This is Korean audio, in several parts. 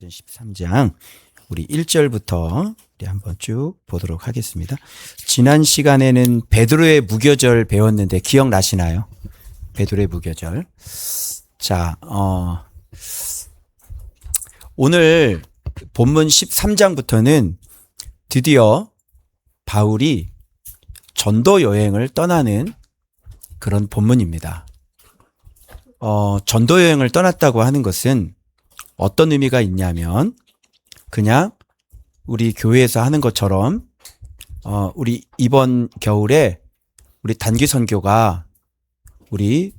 13장 우리 1절부터 우리 한번 쭉 보도록 하겠습니다. 지난 시간에는 베드로의 무교절 배웠는데 기억나시나요? 베드로의 무교절. 자, 오늘 본문 13장부터는 드디어 바울이 전도 여행을 떠나는 그런 본문입니다. 전도 여행을 떠났다고 하는 것은 어떤 의미가 있냐면 그냥 우리 교회에서 하는 것처럼 우리 이번 겨울에 우리 단기 선교가 우리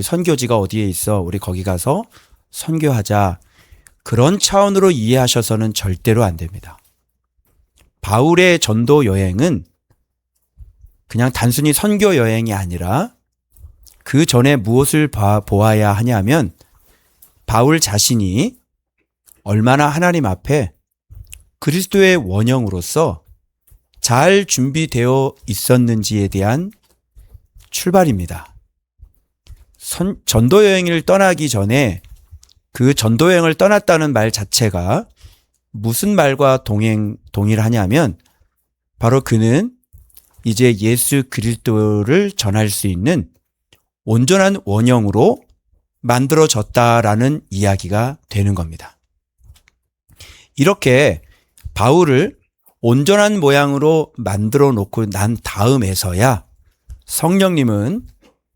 선교지가 어디에 있어 우리 거기 가서 선교하자 그런 차원으로 이해하셔서는 절대로 안 됩니다. 바울의 전도 여행은 그냥 단순히 선교 여행이 아니라 그 전에 무엇을 보아야 하냐면 바울 자신이 얼마나 하나님 앞에 그리스도의 원형으로서 잘 준비되어 있었는지에 대한 출발입니다. 전도 여행을 떠나기 전에 그 전도 여행을 떠났다는 말 자체가 무슨 말과 동일하냐면 바로 그는 이제 예수 그리스도를 전할 수 있는 온전한 원형으로 만들어졌다라는 이야기가 되는 겁니다. 이렇게 바울을 온전한 모양으로 만들어 놓고 난 다음에서야 성령님은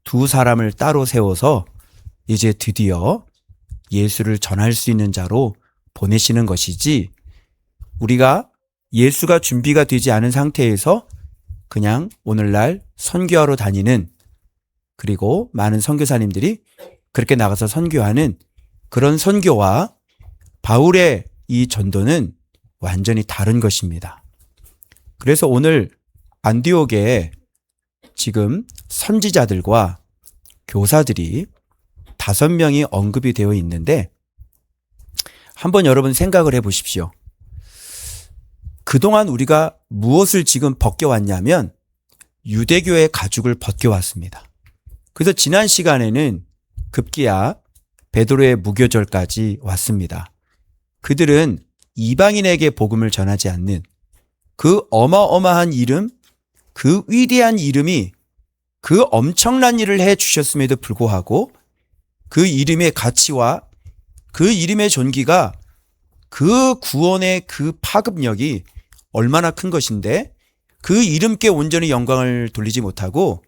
두 사람을 따로 세워서 이제 드디어 예수를 전할 수 있는 자로 보내시는 것이지 우리가 예수가 준비가 되지 않은 상태에서 그냥 오늘날 선교하러 다니는 그리고 많은 선교사님들이 그렇게 나가서 선교하는 그런 선교와 바울의 이 전도는 완전히 다른 것입니다. 그래서 오늘 안디옥에 지금 선지자들과 교사들이 5명이 언급이 되어 있는데 한번 여러분 생각을 해 보십시오. 그동안 우리가 무엇을 지금 벗겨왔냐면 유대교의 가죽을 벗겨왔습니다. 그래서 지난 시간에는 급기야 베드로의 무교절까지 왔습니다. 그들은 이방인에게 복음을 전하지 않는 그 어마어마한 이름, 그 위대한 이름이 그 엄청난 일을 해 주셨음에도 불구하고 그 이름의 가치와 그 이름의 존귀가 그 구원의 그 파급력이 얼마나 큰 것인데 그 이름께 온전히 영광을 돌리지 못하고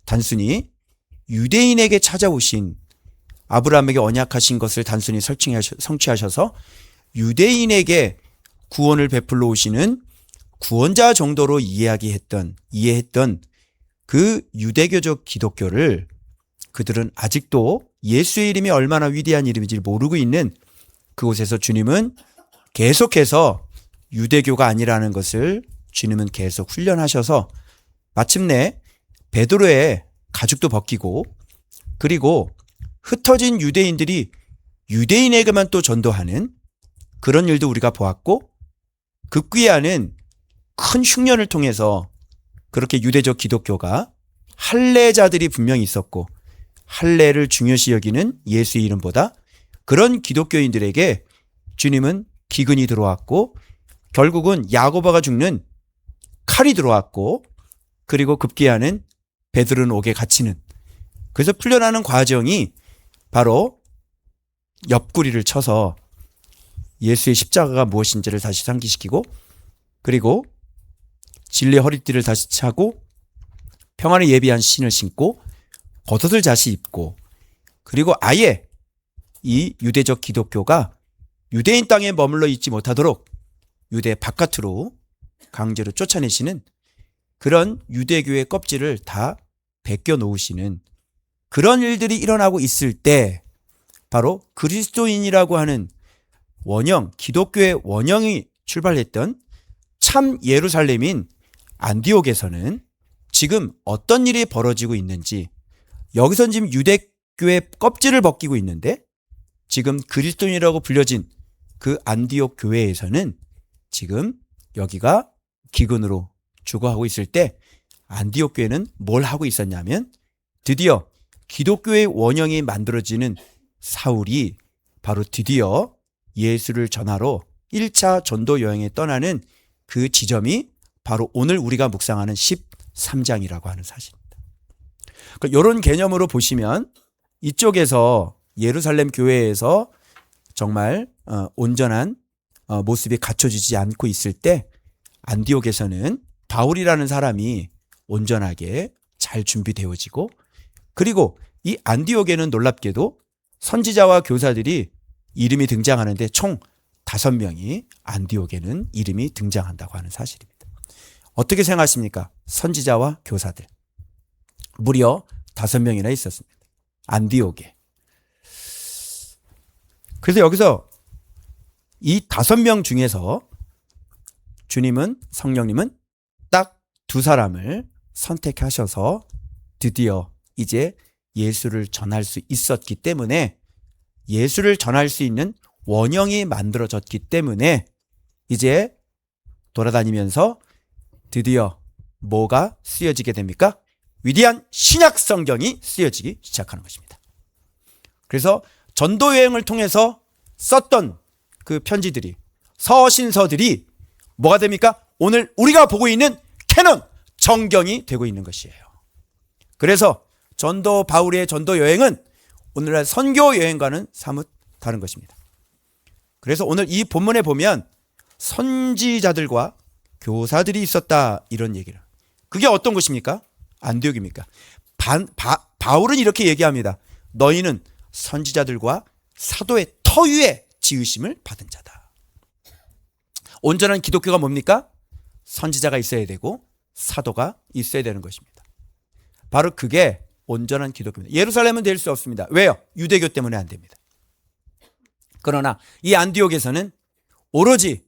단순히 유대인에게 찾아오신 아브라함에게 언약하신 것을 단순히 성취하셔서 유대인에게 구원을 베풀러 오시는 구원자 정도로 이해했던 그 유대교적 기독교를 그들은 아직도 예수의 이름이 얼마나 위대한 이름인지 모르고 있는 그곳에서 주님은 계속해서 유대교가 아니라는 것을 주님은 계속 훈련하셔서 마침내 베드로의 가죽도 벗기고 그리고 흩어진 유대인들이 유대인에게만 또 전도하는 그런 일도 우리가 보았고 급기야는 큰 흉년을 통해서 그렇게 유대적 기독교가 할례자들이 분명히 있었고 할례를 중요시 여기는 예수의 이름보다 그런 기독교인들에게 주님은 기근이 들어왔고 결국은 야고보가 죽는 칼이 들어왔고 그리고 급기야는 베드로는 옥에 갇히는 그래서 풀려나는 과정이 바로 옆구리를 쳐서 예수의 십자가가 무엇인지를 다시 상기시키고 그리고 진리의 허리띠를 다시 차고 평안을 예비한 신을 신고 겉옷을 다시 입고 그리고 아예 이 유대적 기독교가 유대인 땅에 머물러 있지 못하도록 유대 바깥으로 강제로 쫓아내시는 그런 유대교의 껍질을 다 벗겨 놓으시는 그런 일들이 일어나고 있을 때 바로 그리스도인이라고 하는 원형, 기독교의 원형이 출발했던 참 예루살렘인 안디옥에서는 지금 어떤 일이 벌어지고 있는지 여기선 지금 유대교의 껍질을 벗기고 있는데 지금 그리스도인이라고 불려진 그 안디옥 교회에서는 지금 여기가 기근으로 죽어가고 있을 때 안디옥 교회는 뭘 하고 있었냐면 드디어 기독교의 원형이 만들어지는 사울이 바로 드디어 예수를 전하러 1차 전도 여행에 떠나는 그 지점이 바로 오늘 우리가 묵상하는 13장이라고 하는 사실입니다. 이런 개념으로 보시면 이쪽에서 예루살렘 교회에서 정말 온전한 모습이 갖춰지지 않고 있을 때 안디옥에서는 바울이라는 사람이 온전하게 잘 준비되어지고, 그리고 이 안디옥에는 놀랍게도 선지자와 교사들이 이름이 등장하는데 총 5명이 안디옥에는 이름이 등장한다고 하는 사실입니다. 어떻게 생각하십니까? 선지자와 교사들 무려 5명이나 있었습니다. 안디옥에. 그래서 여기서 이 5명 중에서 주님은, 성령님은 딱 2사람을 선택하셔서 드디어 이제 예수를 전할 수 있었기 때문에, 예수를 전할 수 있는 원형이 만들어졌기 때문에 이제 돌아다니면서 드디어 뭐가 쓰여지게 됩니까? 위대한 신약 성경이 쓰여지기 시작하는 것입니다. 그래서 전도 여행을 통해서 썼던 그 편지들이, 서신서들이 뭐가 됩니까? 오늘 우리가 보고 있는 캐논 정경이 되고 있는 것이에요. 그래서 전도 바울의 전도 여행은 오늘날 선교 여행과는 사뭇 다른 것입니다. 그래서 오늘 이 본문에 보면 선지자들과 교사들이 있었다, 이런 얘기를. 그게 어떤 곳입니까? 안디옥입니까? 바울은 이렇게 얘기합니다. 너희는 선지자들과 사도의 터 위에 지으심을 받은 자다. 온전한 기독교가 뭡니까? 선지자가 있어야 되고 사도가 있어야 되는 것입니다. 바로 그게 온전한 기독교입니다. 예루살렘은 될 수 없습니다. 왜요? 유대교 때문에 안 됩니다. 그러나 이 안디옥에서는 오로지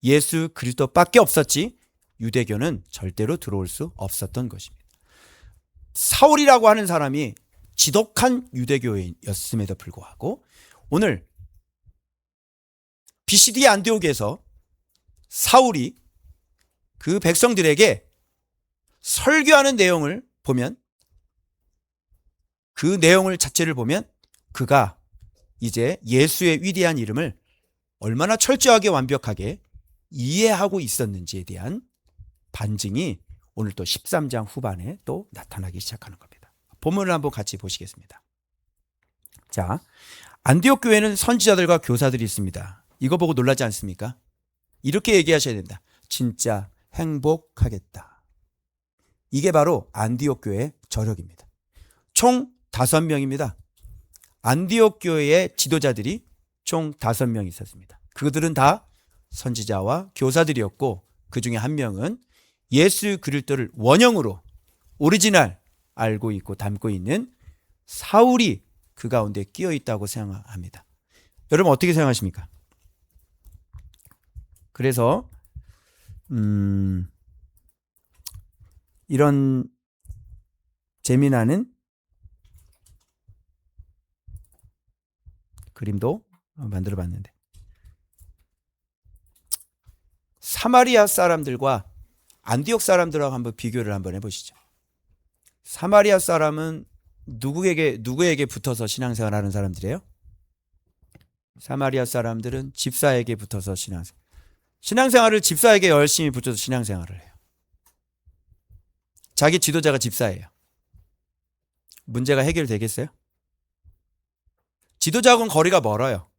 예수 그리스도밖에 없었지 유대교는 절대로 들어올 수 없었던 것입니다. 사울이라고 하는 사람이 지독한 유대교였음에도 불구하고 오늘 BCD 안디옥에서 사울이 그 백성들에게 설교하는 내용을 보면, 그 내용을 자체를 보면 그가 이제 예수의 위대한 이름을 얼마나 철저하게 완벽하게 이해하고 있었는지에 대한 반증이 오늘 또 13장 후반에 또 나타나기 시작하는 겁니다. 본문을 한번 같이 보시겠습니다. 자, 안디옥 교회는 선지자들과 교사들이 있습니다. 이거 보고 놀라지 않습니까? 이렇게 얘기하셔야 된다. 진짜 행복하겠다. 이게 바로 안디옥 교회의 저력입니다. 총 5명입니다. 안디옥 교회의 지도자들이 총 5명 있었습니다. 그들은 다 선지자와 교사들이었고, 그 중에 한 명은 예수 그리스도를 원형으로 오리지널 알고 있고 담고 있는 사울이 그 가운데 끼어 있다고 생각합니다. 여러분 어떻게 생각하십니까? 그래서 이런 재미나는 그림도 만들어 봤는데, 사마리아 사람들과 안디옥 사람들하고 한번 비교를 한번 해보시죠. 사마리아 사람은 누구에게 붙어서 신앙생활하는 사람들이에요? 사마리아 사람들은 집사에게 붙어서 신앙생활을 집사에게 열심히 붙여서 신앙생활을 해요. 자기 지도자가 집사예요. 문제가 해결되겠어요? 지도자하고는 거리가 멀어요.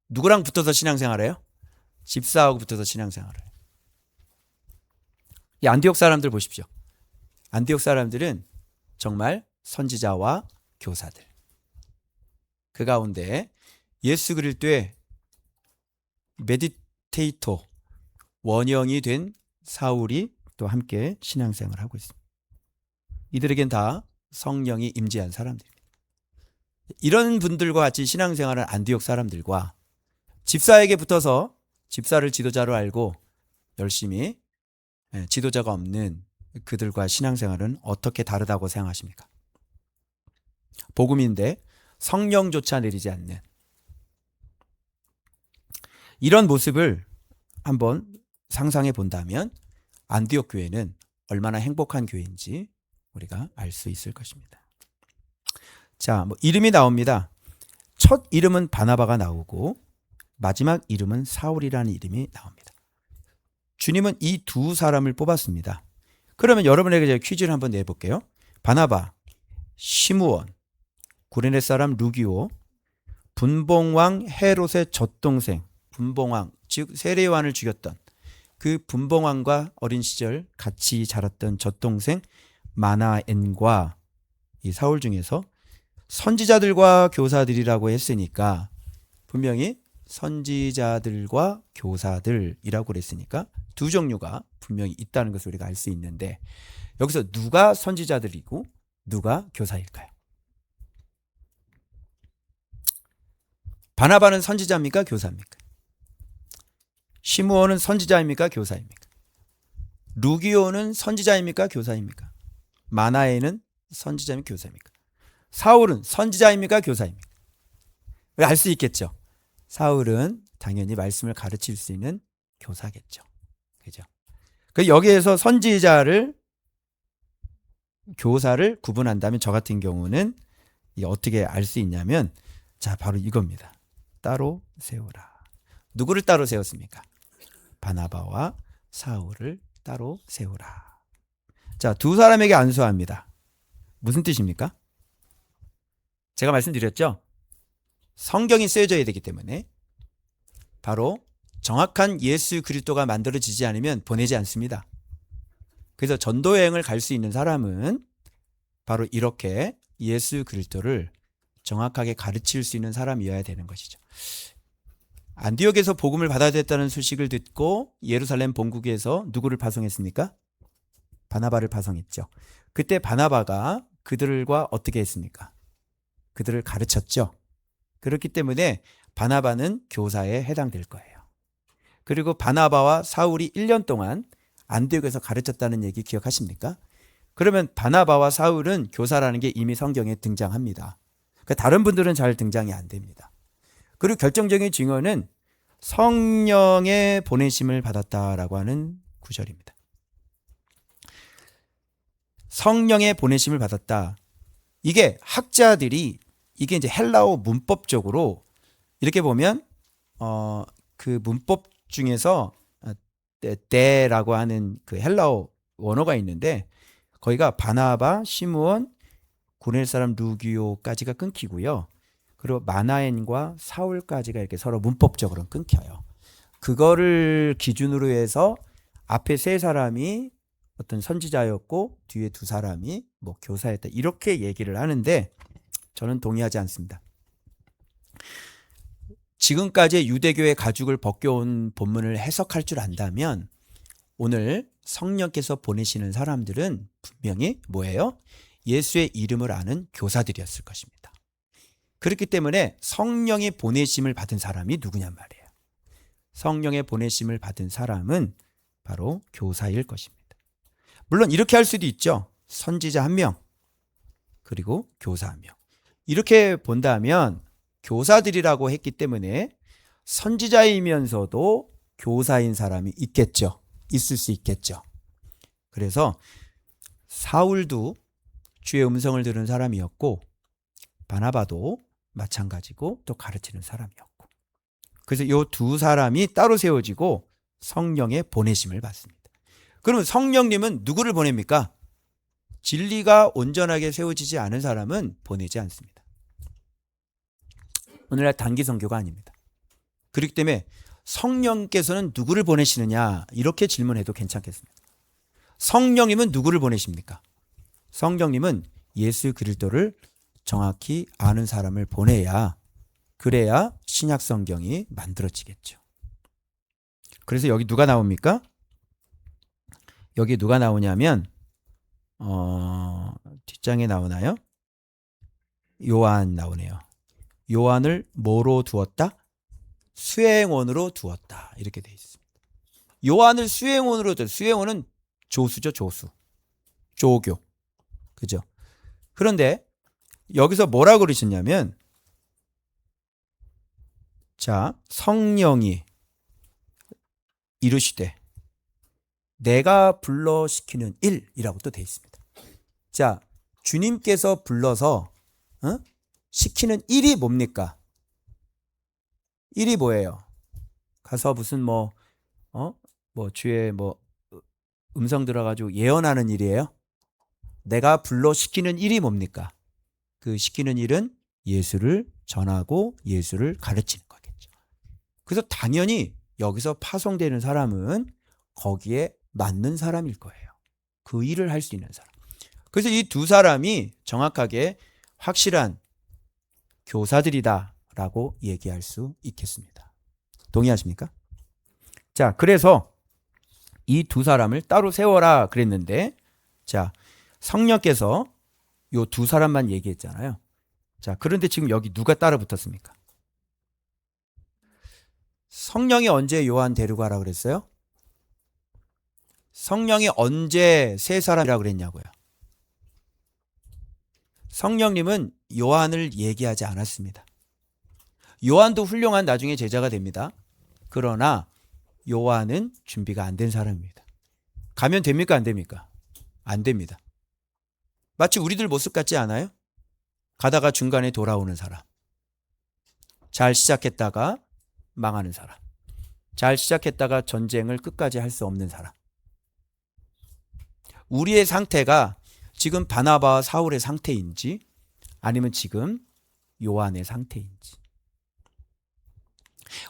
누구랑 붙어서 신앙생활해요? 집사하고 붙어서 신앙생활을 해요. 이 안디옥 사람들 보십시오. 안디옥 사람들은 정말 선지자와 교사들, 그 가운데 예수 그리스도의 메디테이터 원형이 된 사울이 또 함께 신앙생활을 하고 있습니다. 이들에겐 다 성령이 임재한 사람들입니다. 이런 분들과 같이 신앙생활을 안디옥 사람들과 집사에게 붙어서 집사를 지도자로 알고 열심히 지도자가 없는 그들과 신앙생활은 어떻게 다르다고 생각하십니까? 복음인데 성령조차 내리지 않는 이런 모습을 한번 상상해 본다면 안디옥 교회는 얼마나 행복한 교회인지 우리가 알 수 있을 것입니다. 자, 이름이 나옵니다. 첫 이름은 바나바가 나오고 마지막 이름은 사울이라는 이름이 나옵니다. 주님은 이 두 사람을 뽑았습니다. 그러면 여러분에게 제가 퀴즈를 한번 내볼게요. 바나바, 시므온, 구레네 사람 루기오, 분봉왕 헤롯의 젖동생 분봉왕, 즉 세례요한을 죽였던 그 분봉왕과 어린 시절 같이 자랐던 젖동생 마나엔과 이 사울 중에서 선지자들과 교사들이라고 했으니까 분명히 선지자들과 교사들이라고 그랬으니까 두 종류가 분명히 있다는 것을 우리가 알 수 있는데 여기서 누가 선지자들이고 누가 교사일까요? 바나바는 선지자입니까? 교사입니까? 시므온은 선지자입니까? 교사입니까? 루기오는 선지자입니까? 교사입니까? 마나에는 선지자입니까? 교사입니까? 사울은 선지자입니까? 교사입니까? 알 수 있겠죠. 사울은 당연히 말씀을 가르칠 수 있는 교사겠죠. 그죠? 그 여기에서 선지자를 교사를 구분한다면 저 같은 경우는 어떻게 알 수 있냐면 자 바로 이겁니다. 따로 세우라. 누구를 따로 세웠습니까? 바나바와 사울을 따로 세우라. 자, 두 사람에게 안수합니다. 무슨 뜻입니까? 제가 말씀드렸죠? 성경이 쓰여져야 되기 때문에 바로 정확한 예수 그리스도가 만들어지지 않으면 보내지 않습니다. 그래서 전도 여행을 갈 수 있는 사람은 바로 이렇게 예수 그리스도를 정확하게 가르칠 수 있는 사람이어야 되는 것이죠. 안디옥에서 복음을 받아야 됐다는 소식을 듣고 예루살렘 본국에서 누구를 파송했습니까? 바나바를 파송했죠. 그때 바나바가 그들과 어떻게 했습니까? 그들을 가르쳤죠. 그렇기 때문에 바나바는 교사에 해당될 거예요. 그리고 바나바와 사울이 1년 동안 안디옥에서 가르쳤다는 얘기 기억하십니까? 그러면 바나바와 사울은 교사라는 게 이미 성경에 등장합니다. 그러니까 다른 분들은 잘 등장이 안 됩니다. 그리고 결정적인 증거는 성령의 보내심을 받았다라고 하는 구절입니다. 성령의 보내심을 받았다. 이게 학자들이 이게 이제 헬라어 문법적으로 이렇게 보면 그 문법 중에서 데라고 하는 그 헬라어 원어가 있는데 거기가 바나바, 시므온, 구레네 사람 루기오까지가 끊기고요. 그리고 마나엔과 사울까지가 이렇게 서로 문법적으로 끊겨요. 그거를 기준으로 해서 앞에 세 사람이 어떤 선지자였고 뒤에 두 사람이 뭐 교사였다 이렇게 얘기를 하는데 저는 동의하지 않습니다. 지금까지 유대교의 가죽을 벗겨온 본문을 해석할 줄 안다면 오늘 성령께서 보내시는 사람들은 분명히 뭐예요? 예수의 이름을 아는 교사들이었을 것입니다. 그렇기 때문에 성령의 보내심을 받은 사람이 누구냔 말이에요. 성령의 보내심을 받은 사람은 바로 교사일 것입니다. 물론 이렇게 할 수도 있죠. 선지자 1명 그리고 교사 1명. 이렇게 본다면 교사들이라고 했기 때문에 선지자이면서도 교사인 사람이 있겠죠. 있을 수 있겠죠. 그래서 사울도 주의 음성을 들은 사람이었고 바나바도 마찬가지고 또 가르치는 사람이었고 그래서 이 두 사람이 따로 세워지고 성령의 보내심을 받습니다. 그러면 성령님은 누구를 보냅니까? 진리가 온전하게 세워지지 않은 사람은 보내지 않습니다. 오늘날 단기 선교가 아닙니다. 그렇기 때문에 성령께서는 누구를 보내시느냐 이렇게 질문해도 괜찮겠습니다. 성령님은 누구를 보내십니까? 성령님은 예수 그리스도를 정확히 아는 사람을 보내야 그래야 신약 성경이 만들어지겠죠. 그래서 여기 누가 나옵니까? 여기 누가 나오냐면 뒷장에 나오나요? 요한 나오네요. 요한을 뭐로 두었다? 수행원으로 두었다. 이렇게 돼 있습니다. 요한을 수행원으로 두었다. 수행원은 조수죠, 조수. 조교. 그죠? 그런데 여기서 뭐라고 그러셨냐면 자, 성령이 이르시되 내가 불러시키는 일이라고 또 돼 있습니다. 자, 주님께서 불러서 시키는 일이 뭡니까? 일이 뭐예요? 가서 무슨 주에 음성 들어가지고 예언하는 일이에요. 내가 불러 시키는 일이 뭡니까? 그 시키는 일은 예수를 전하고 예수를 가르치는 거겠죠. 그래서 당연히 여기서 파송되는 사람은 거기에 맞는 사람일 거예요. 그 일을 할 수 있는 사람. 그래서 이 두 사람이 정확하게 확실한 교사들이다라고 얘기할 수 있겠습니다. 동의하십니까? 자, 그래서 이 두 사람을 따로 세워라 그랬는데, 자, 성령께서 요 두 사람만 얘기했잖아요. 자, 그런데 지금 여기 누가 따라 붙었습니까? 성령이 언제 요한 데려가라 그랬어요? 성령이 언제 세 사람이라 그랬냐고요? 성령님은 요한을 얘기하지 않았습니다. 요한도 훌륭한 나중에 제자가 됩니다. 그러나 요한은 준비가 안 된 사람입니다. 가면 됩니까? 안 됩니까? 안 됩니다. 마치 우리들 모습 같지 않아요? 가다가 중간에 돌아오는 사람. 잘 시작했다가 망하는 사람. 잘 시작했다가 전쟁을 끝까지 할 수 없는 사람. 우리의 상태가 지금 바나바와 사울의 상태인지 아니면 지금 요한의 상태인지.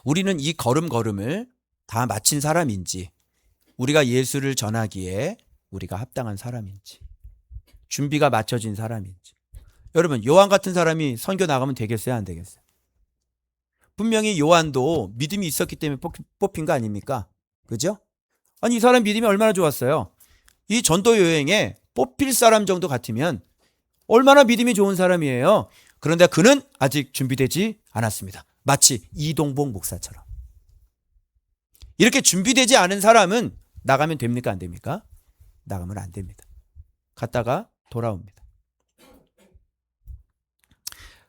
우리는 이 걸음걸음을 다 마친 사람인지, 우리가 예수를 전하기에 우리가 합당한 사람인지, 준비가 맞춰진 사람인지. 여러분, 요한 같은 사람이 선교 나가면 되겠어요? 안 되겠어요? 분명히 요한도 믿음이 있었기 때문에 뽑힌 거 아닙니까? 그죠? 아니, 이 사람 믿음이 얼마나 좋았어요. 이 전도 여행에 뽑힐 사람 정도 같으면 얼마나 믿음이 좋은 사람이에요. 그런데 그는 아직 준비되지 않았습니다. 마치 이동복 목사처럼. 이렇게 준비되지 않은 사람은 나가면 됩니까? 안 됩니까? 나가면 안 됩니다. 갔다가 돌아옵니다.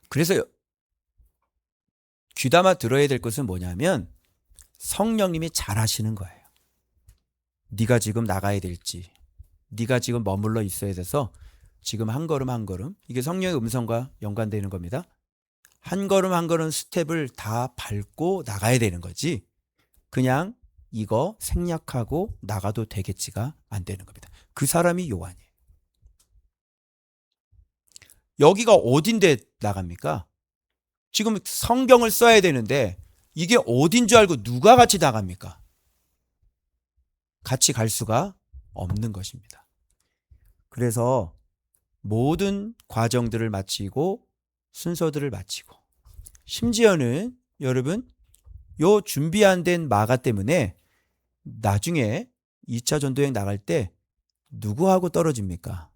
그래서 귀담아 들어야 될 것은 뭐냐면 성령님이 잘하시는 거예요. 네가 지금 나가야 될지, 네가 지금 머물러 있어야 돼서 지금 한 걸음 한 걸음, 이게 성령의 음성과 연관되는 겁니다. 한 걸음 한 걸음 스텝을 다 밟고 나가야 되는 거지, 그냥 이거 생략하고 나가도 되겠지가 안 되는 겁니다. 그 사람이 요한이에요. 여기가 어딘데 나갑니까? 지금 성경을 써야 되는데 이게 어딘 줄 알고 누가 같이 나갑니까? 같이 갈 수가 없는 것입니다. 그래서 모든 과정들을 마치고 순서들을 마치고, 심지어는 여러분 요 준비 안 된 마가 때문에 나중에 2차 전도여행 나갈 때 누구하고 떨어집니까?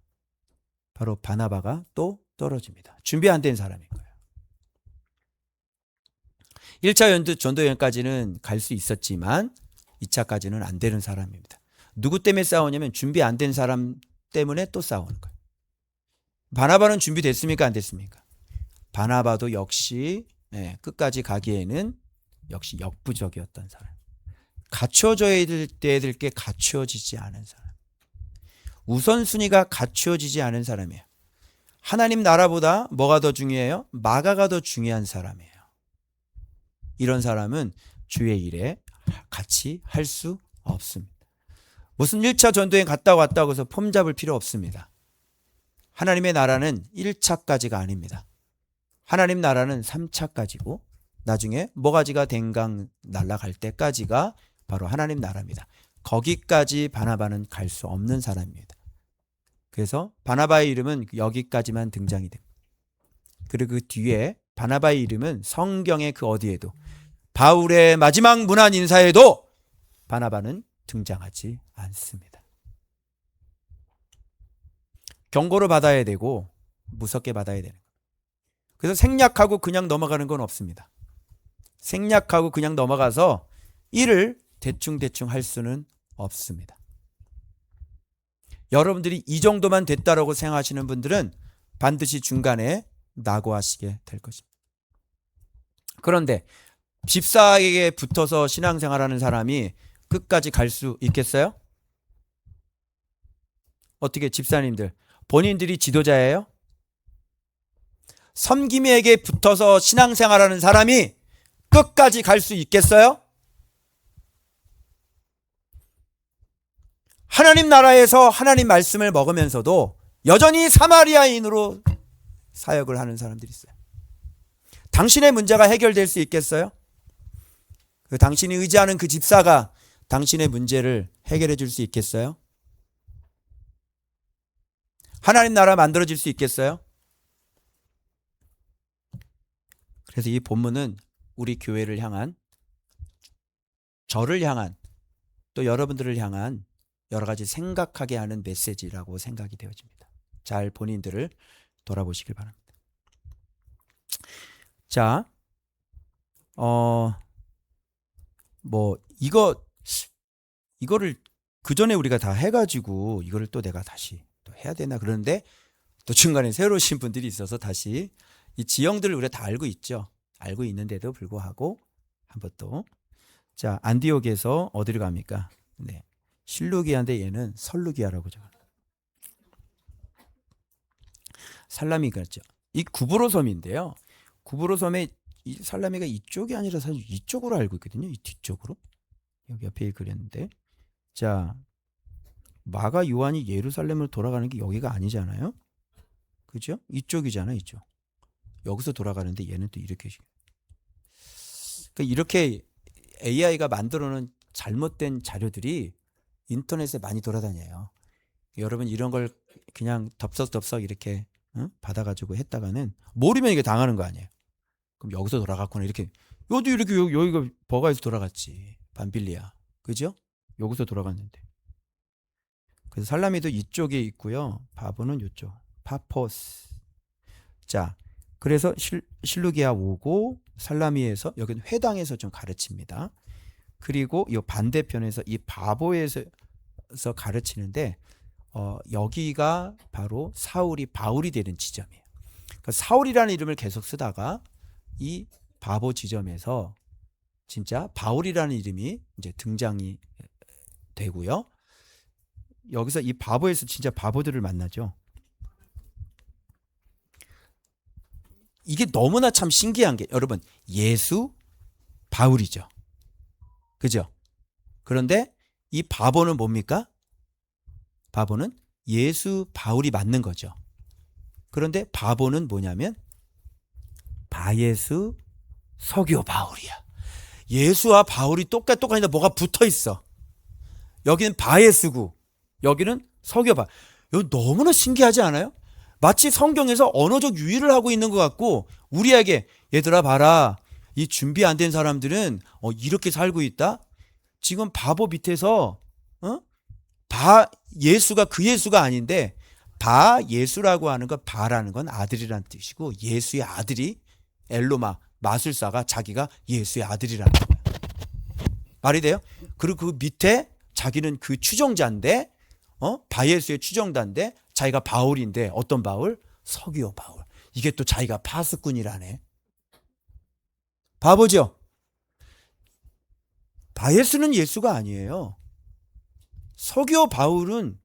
바로 바나바가 또 떨어집니다. 준비 안 된 사람인 거예요. 1차 전도여행까지는 갈 수 있었지만 2차까지는 안 되는 사람입니다. 누구 때문에 싸우냐면 준비 안 된 사람 때문에 또 싸우는 거예요. 바나바는 준비됐습니까? 안 됐습니까? 바나바도 역시 끝까지 가기에는 역시 역부족이었던 사람. 갖춰져야 될 게 갖추어지지 않은 사람. 우선순위가 갖추어지지 않은 사람이에요. 하나님 나라보다 뭐가 더 중요해요? 마가가 더 중요한 사람이에요. 이런 사람은 주의 일에 같이 할 수 없습니다. 무슨 1차 전도여행 갔다 왔다고 해서 폼 잡을 필요 없습니다. 하나님의 나라는 1차까지가 아닙니다. 하나님 나라는 3차까지고 나중에 모가지가 댕강 날아갈 때까지가 바로 하나님 나라입니다. 거기까지 바나바는 갈 수 없는 사람입니다. 그래서 바나바의 이름은 여기까지만 등장이 됩니다. 그리고 그 뒤에 바나바의 이름은 성경의 그 어디에도, 바울의 마지막 문안 인사에도 바나바는 등장하지 않습니다. 경고를 받아야 되고 무섭게 받아야 되는 거예요. 그래서 생략하고 그냥 넘어가는 건 없습니다. 생략하고 그냥 넘어가서 일을 대충대충 할 수는 없습니다. 여러분들이 이 정도만 됐다라고 생각하시는 분들은 반드시 중간에 낙오하시게 될 것입니다. 그런데 집사에게 붙어서 신앙생활하는 사람이 끝까지 갈 수 있겠어요? 어떻게, 집사님들 본인들이 지도자예요? 섬김에게 붙어서 신앙생활하는 사람이 끝까지 갈 수 있겠어요? 하나님 나라에서 하나님 말씀을 먹으면서도 여전히 사마리아인으로 사역을 하는 사람들이 있어요. 당신의 문제가 해결될 수 있겠어요? 당신이 의지하는 그 집사가 당신의 문제를 해결해 줄 수 있겠어요? 하나님 나라 만들어질 수 있겠어요? 그래서 이 본문은 우리 교회를 향한, 저를 향한, 또 여러분들을 향한 여러 가지 생각하게 하는 메시지라고 생각이 되어집니다. 잘 본인들을 돌아보시길 바랍니다. 자, 이거를 그 전에 우리가 다 해가지고 이거를 또 내가 다시 또 해야 되나 그러는데 또 중간에 새로 오신 분들이 있어서 다시 이 지형들을 우리가 다 알고 있죠. 알고 있는데도 불구하고 한번 또, 자, 안디옥에서 어디로 갑니까? 네, 실루기아인데 얘는 설루기아라고 적어요. 살라미가 있죠. 이 구브로 섬인데요. 구브로 섬에 이 살라미가 이쪽이 아니라 사실 이쪽으로 알고 있거든요. 이 뒤쪽으로. 여기 옆에 그렸는데, 자, 마가 요한이 예루살렘으로 돌아가는 게 여기가 아니잖아요. 그죠? 이쪽이잖아, 이쪽. 여기서 돌아가는데 얘는 또 이렇게. 그러니까 이렇게 AI가 만들어놓은 잘못된 자료들이 인터넷에 많이 돌아다녀요. 여러분 이런 걸 그냥 덥석덥석 이렇게 받아가지고 했다가는 모르면 이게 당하는 거 아니에요. 그럼 여기서 돌아갔구나 이렇게. 여기도 이렇게 여기가 버가에서 돌아갔지. 밤빌리아. 그죠? 여기서 돌아갔는데. 그래서 살라미도 이쪽에 있고요. 바보는 이쪽. 파포스. 자, 그래서 실루기아 오고 살라미에서 여기는 회당에서 좀 가르칩니다. 그리고 이 반대편에서 이 바보에서 가르치는데 여기가 바로 사울이 바울이 되는 지점이에요. 그러니까 사울이라는 이름을 계속 쓰다가 이 바보 지점에서 진짜 바울이라는 이름이 이제 등장이 되고요. 여기서 이 바보에서 진짜 바보들을 만나죠. 이게 너무나 참 신기한 게 여러분 예수 바울이죠. 그죠? 그런데 이 바보는 뭡니까? 바보는 예수 바울이 맞는 거죠. 그런데 바보는 뭐냐면 바예수 서교 바울이야. 예수와 바울이 똑같은데 뭐가 붙어 있어. 여기는 바예수고 여기는 서교 바울. 이거 너무나 신기하지 않아요? 마치 성경에서 언어적 유희를 하고 있는 것 같고 우리에게 얘들아 봐라. 이 준비 안 된 사람들은 이렇게 살고 있다. 지금 바보 밑에서 예수가 그 예수가 아닌데 예수라고 하는 건 바라는 건 아들이라는 뜻이고 예수의 아들이 엘로마 마술사가 자기가 예수의 아들이라는 거예요. 말이 돼요? 그리고 그 밑에 자기는 그 추종자인데 바예수의 추종자인데 자기가 바울인데 어떤 바울? 서기오 바울. 이게 또 자기가 파수꾼이라네. 바보죠? 바예수는 예수가 아니에요. 서기오 바울은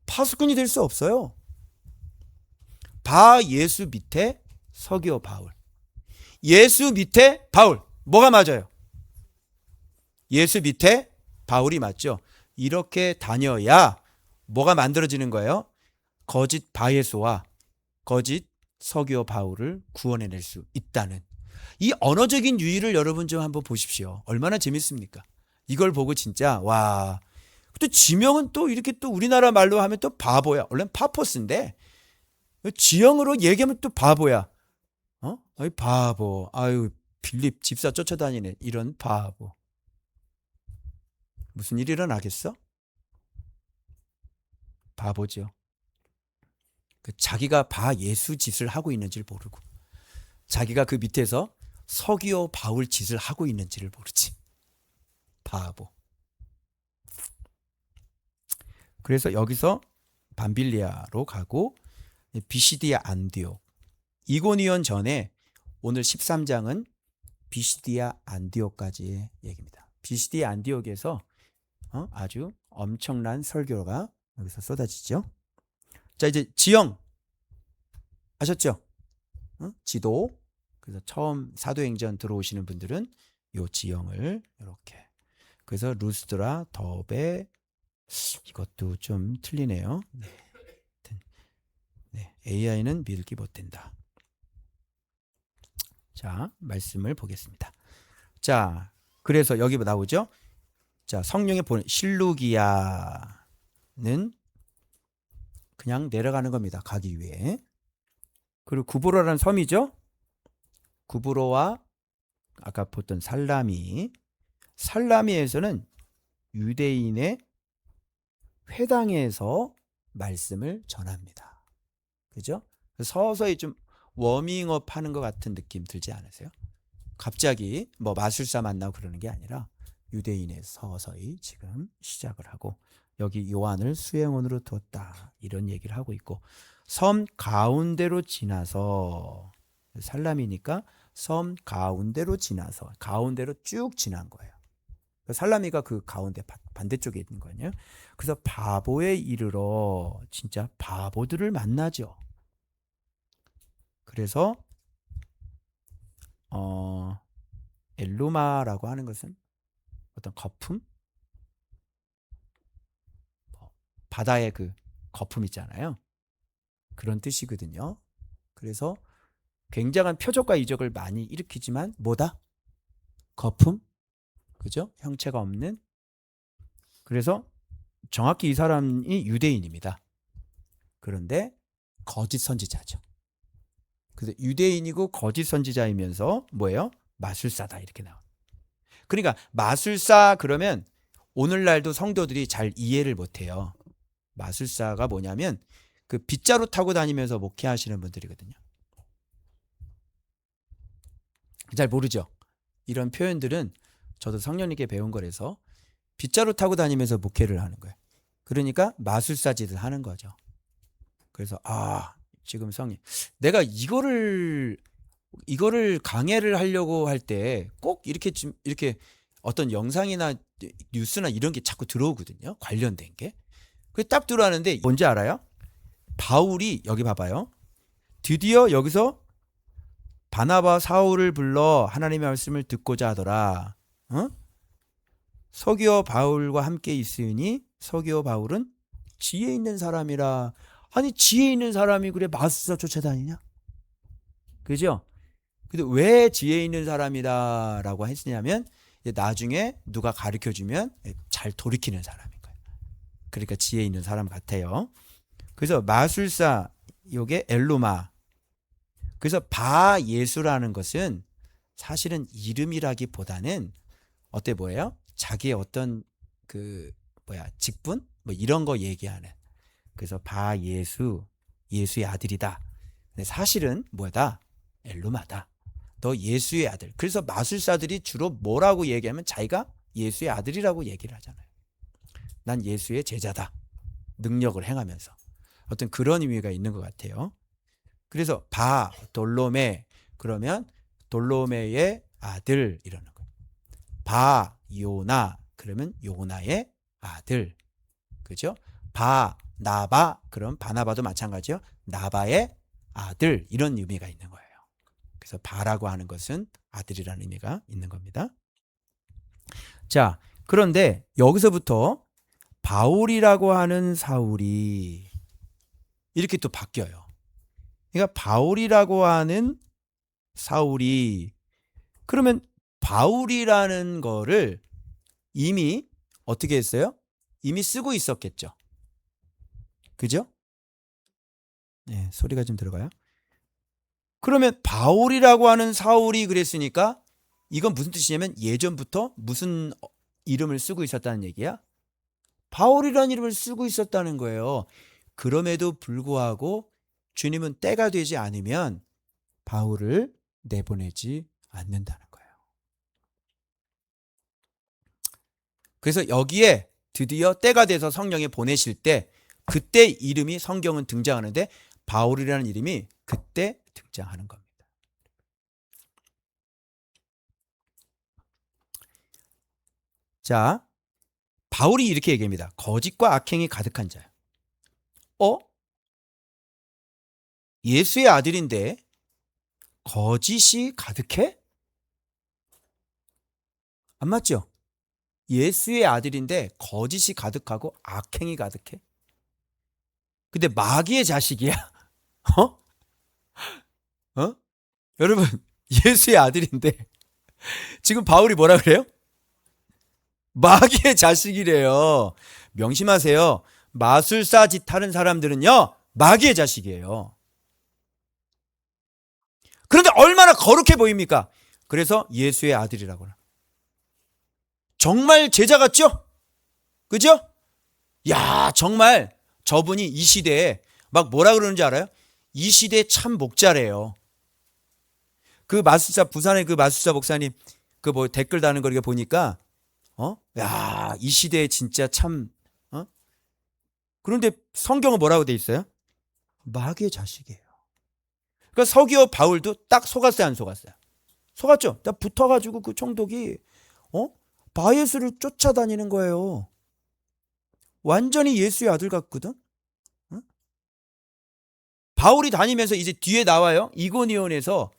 파수꾼이 될 수 없어요. 바예수 밑에 서기오 바울. 예수 밑에 바울. 뭐가 맞아요? 예수 밑에 바울이 맞죠. 이렇게 다녀야 뭐가 만들어지는 거예요? 거짓 바예수와 거짓 서기오 바울을 구원해낼 수 있다는 이 언어적인 유희를 여러분 좀 한번 보십시오. 얼마나 재밌습니까? 이걸 보고 진짜 와. 또 지명은 또 이렇게 또 우리나라 말로 하면 또 바보야. 원래는 파포스인데 지형으로 얘기하면 또 바보야. 아이 바보. 아유 빌립 집사 쫓아다니네. 이런 바보. 무슨 일이 일어나겠어? 바보죠. 자기가 예수 짓을 하고 있는지를 모르고 자기가 그 밑에서 서기오 바울 짓을 하고 있는지를 모르지. 바보. 그래서 여기서 밤빌리아로 가고 비시디아 안디옥. 이고니온 전에 오늘 13장은 비시디아 안디옥까지의 얘기입니다. 비시디아 안디옥에서 아주 엄청난 설교가 여기서 쏟아지죠. 자, 이제 지형 아셨죠? 지도. 그래서 처음 사도행전 들어오시는 분들은 요 지형을 이렇게. 그래서 루스드라, 더베, 이것도 좀 틀리네요. 네, AI는 믿기 못된다. 자, 말씀을 보겠습니다. 자, 그래서 여기 나오죠. 자, 성령의 보내 실루기야는 그냥 내려가는 겁니다. 가기 위해. 그리고 구브로라는 섬이죠. 구브로와 아까 봤던 살라미에서는 유대인의 회당에서 말씀을 전합니다. 그죠? 서서히 좀 워밍업 하는 것 같은 느낌 들지 않으세요? 갑자기 뭐 마술사 만나고 그러는 게 아니라 유대인에 서서히 지금 시작을 하고 여기 요한을 수행원으로 두었다 이런 얘기를 하고 있고 섬 가운데로 지나서 살라미니까 섬 가운데로 지나서 가운데로 쭉 지난 거예요. 살라미가 그 가운데 반대쪽에 있는 거예요. 그래서 바보에 이르러 진짜 바보들을 만나죠. 그래서 엘루마라고 하는 것은 어떤 거품? 바다의 그 거품 있잖아요. 그런 뜻이거든요. 그래서 굉장한 표적과 이적을 많이 일으키지만 뭐다? 거품? 그죠? 형체가 없는. 그래서 정확히 이 사람이 유대인입니다. 그런데 거짓 선지자죠. 그래서 유대인이고 거짓 선지자이면서 뭐예요? 마술사다 이렇게 나와. 그러니까 마술사 그러면 오늘날도 성도들이 잘 이해를 못해요. 마술사가 뭐냐면 그 빗자루 타고 다니면서 목회하시는 분들이거든요. 잘 모르죠. 이런 표현들은 저도 성령님께 배운 거라서 빗자루 타고 다니면서 목회를 하는 거예요. 그러니까 마술사 짓을 하는 거죠. 그래서 지금 성령 내가 이거를 강해를 하려고 할 때 꼭 이렇게 어떤 영상이나 뉴스나 이런 게 자꾸 들어오거든요. 관련된 게. 그 딱 들어왔는데 뭔지 알아요? 바울이 여기 봐봐요. 드디어 여기서 바나바 사울을 불러 하나님의 말씀을 듣고자 하더라. 서기오 바울과 함께 있으니 서기오 바울은 지혜 있는 사람이라. 아니 지혜 있는 사람이 그래 마술사 쫓아다니냐? 그죠? 근데 왜 지혜 있는 사람이다라고 했냐면 나중에 누가 가르쳐주면 잘 돌이키는 사람인 거예요. 그러니까 지혜 있는 사람 같아요. 그래서 마술사 요게 엘루마. 그래서 바예수라는 것은 사실은 이름이라기보다는 뭐예요? 자기의 어떤 직분 뭐 이런 거 얘기하는. 그래서 바예수 예수의 아들이다. 근데 사실은 뭐다? 엘루마다. 너 예수의 아들. 그래서 마술사들이 주로 뭐라고 얘기하면 자기가 예수의 아들이라고 얘기를 하잖아요. 난 예수의 제자다. 능력을 행하면서. 어떤 그런 의미가 있는 것 같아요. 그래서 돌로메 그러면 돌로메의 아들 이러는 거예요. 요나 그러면 요나의 아들. 그죠? 나바 그럼 바나바도 마찬가지요. 나바의 아들 이런 의미가 있는 거예요. 그래서 바라고 하는 것은 아들이라는 의미가 있는 겁니다. 자, 그런데 여기서부터 바울이라고 하는 사울이 이렇게 또 바뀌어요. 그러니까 바울이라고 하는 사울이 그러면 바울이라는 거를 이미 어떻게 했어요? 이미 쓰고 있었겠죠. 그죠? 네, 소리가 좀 들어가요. 그러면 바울이라고 하는 사울이 그랬으니까 이건 무슨 뜻이냐면 예전부터 무슨 이름을 쓰고 있었다는 얘기야? 바울이라는 이름을 쓰고 있었다는 거예요. 그럼에도 불구하고 주님은 때가 되지 않으면 바울을 내보내지 않는다는 거예요. 그래서 여기에 드디어 때가 돼서 성령이 보내실 때 그때 이름이 성경은 등장하는데 바울이라는 이름이 그때 등장하는 겁니다. 자, 바울이 이렇게 얘기합니다. 거짓과 악행이 가득한 자요. 예수의 아들인데 거짓이 가득해? 안 맞죠? 예수의 아들인데 거짓이 가득하고 악행이 가득해. 근데 마귀의 자식이야. 어? 어? 여러분, 예수의 아들인데 지금 바울이 뭐라 그래요? 마귀의 자식이래요. 명심하세요. 마술사 짓 하는 사람들은요, 마귀의 자식이에요. 그런데 얼마나 거룩해 보입니까? 그래서 예수의 아들이라고. 정말 제자 같죠? 그죠? 야, 정말 저분이 이 시대에 막 뭐라 그러는지 알아요? 이 시대의 참 목자래요. 그 마술사, 부산의 그 마술사 목사님 그 뭐 댓글 다는 거 보니까 야, 이 시대에 진짜 참 그런데 성경은 뭐라고 돼 있어요? 마귀의 자식이에요. 그러니까 서기오 바울도 딱 속았어요, 안 속았어요? 속았죠? 딱 붙어가지고 그 총독이 바예수를 쫓아다니는 거예요. 완전히 예수의 아들 같거든. 바울이 다니면서 이제 뒤에 나와요. 이고니온에서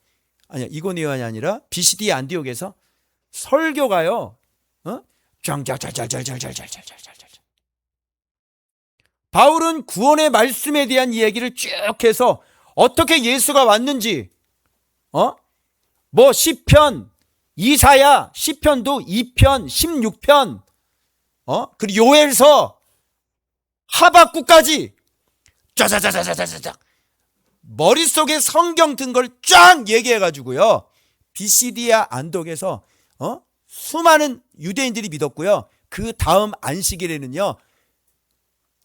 이고니온이 아니라 비시디 안디옥에서 설교가요. 짱짱짤짤짤짤짤짤짤짤짤. 바울은 구원의 말씀에 대한 이야기를 쭉 해서 어떻게 예수가 왔는지, 뭐 시편, 이사야, 시편도 2편, 16편, 그리고 요엘서, 하박국까지 짜자자자자자자 머릿속에 성경 든 걸 쫙 얘기해가지고요. 비시디아 안독에서 수많은 유대인들이 믿었고요. 그 다음 안식일에는요,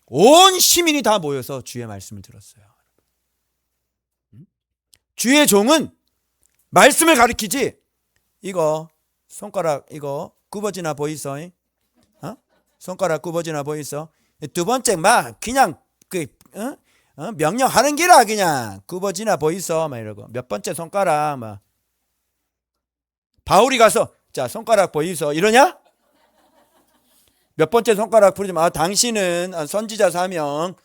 온 시민이 다 모여서 주의 말씀을 들었어요. 주의 종은 말씀을 가리키지, 이거 손가락 이거 굽어지나 보이소? 손가락 굽어지나 보이소? 두 번째 막 그냥 명령하는 기라 그냥 굽어지나 보이소? 막 이러고 몇 번째 손가락 막 바울이 가서 자 손가락 보이소? 이러냐? 몇 번째 손가락 부르지만 당신은 선지자 사명,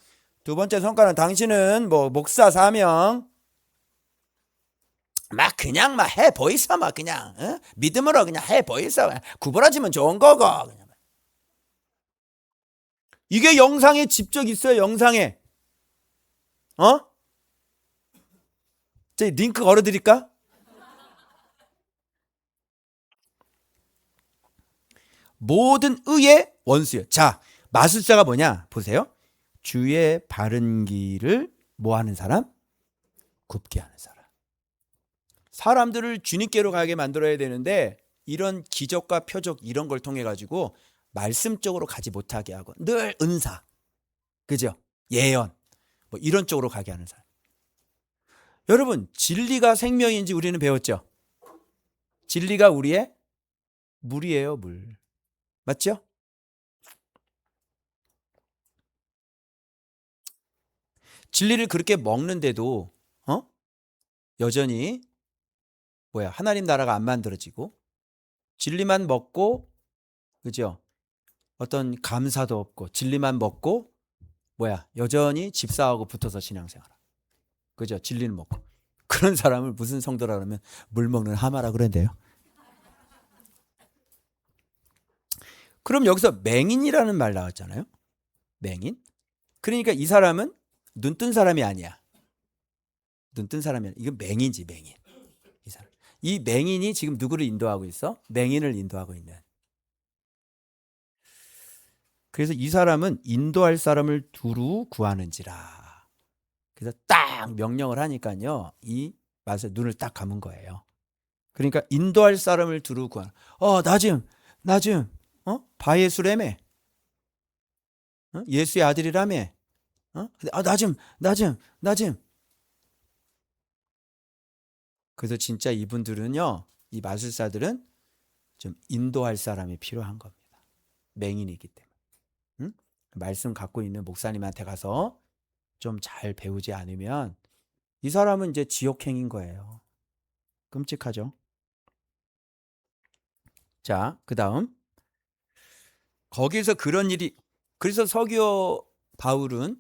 두 번째 손가락 당신은 뭐 목사 사명, 막 그냥 막 해 보이소? 막 그냥 믿음으로 그냥 해 보이소? 구부러지면 좋은 거고. 그냥. 이게 영상에 직접 있어요. 영상에 저 링크 걸어드릴까? 모든 의의 원수예요. 자, 마술사가 뭐냐? 보세요. 주의 바른 길을 뭐 하는 사람? 굽게 하는 사람. 사람들을 주님께로 가게 만들어야 되는데 이런 기적과 표적 이런 걸 통해 가지고 말씀적으로 가지 못하게 하고 늘 은사, 그죠? 예언 뭐 이런 쪽으로 가게 하는 사람. 여러분, 진리가 생명인지 우리는 배웠죠? 진리가 우리의 물이에요, 물. 맞죠? 진리를 그렇게 먹는데도 여전히 하나님 나라가 안 만들어지고 진리만 먹고, 그죠? 어떤 감사도 없고 진리만 먹고 여전히 집사하고 붙어서 신앙생활, 그죠? 진리는 먹고. 그런 사람을 무슨 성도라 그러면 물 먹는 하마라 그런데요. 그럼 여기서 맹인이라는 말 나왔잖아요. 맹인. 그러니까 이 사람은 눈 뜬 사람이 아니야. 눈 뜬 사람이 아니야. 이건 맹인이지, 맹인. 이 사람. 이 맹인이 지금 누구를 인도하고 있어? 맹인을 인도하고 있는. 그래서 이 사람은 인도할 사람을 두루 구하는지라. 그래서 딱 명령을 하니까요. 이 맛에 눈을 딱 감은 거예요. 그러니까 인도할 사람을 두루 구하는. 나 좀, 바예수라며. 예수의 아들이라며. 나 좀. 그래서 진짜 이분들은요, 이 마술사들은 좀 인도할 사람이 필요한 겁니다. 맹인이기 때문에. 말씀 갖고 있는 목사님한테 가서 좀 잘 배우지 않으면 이 사람은 이제 지옥행인 거예요. 끔찍하죠. 자, 그 다음. 거기서 그런 일이, 그래서 서기오 바울은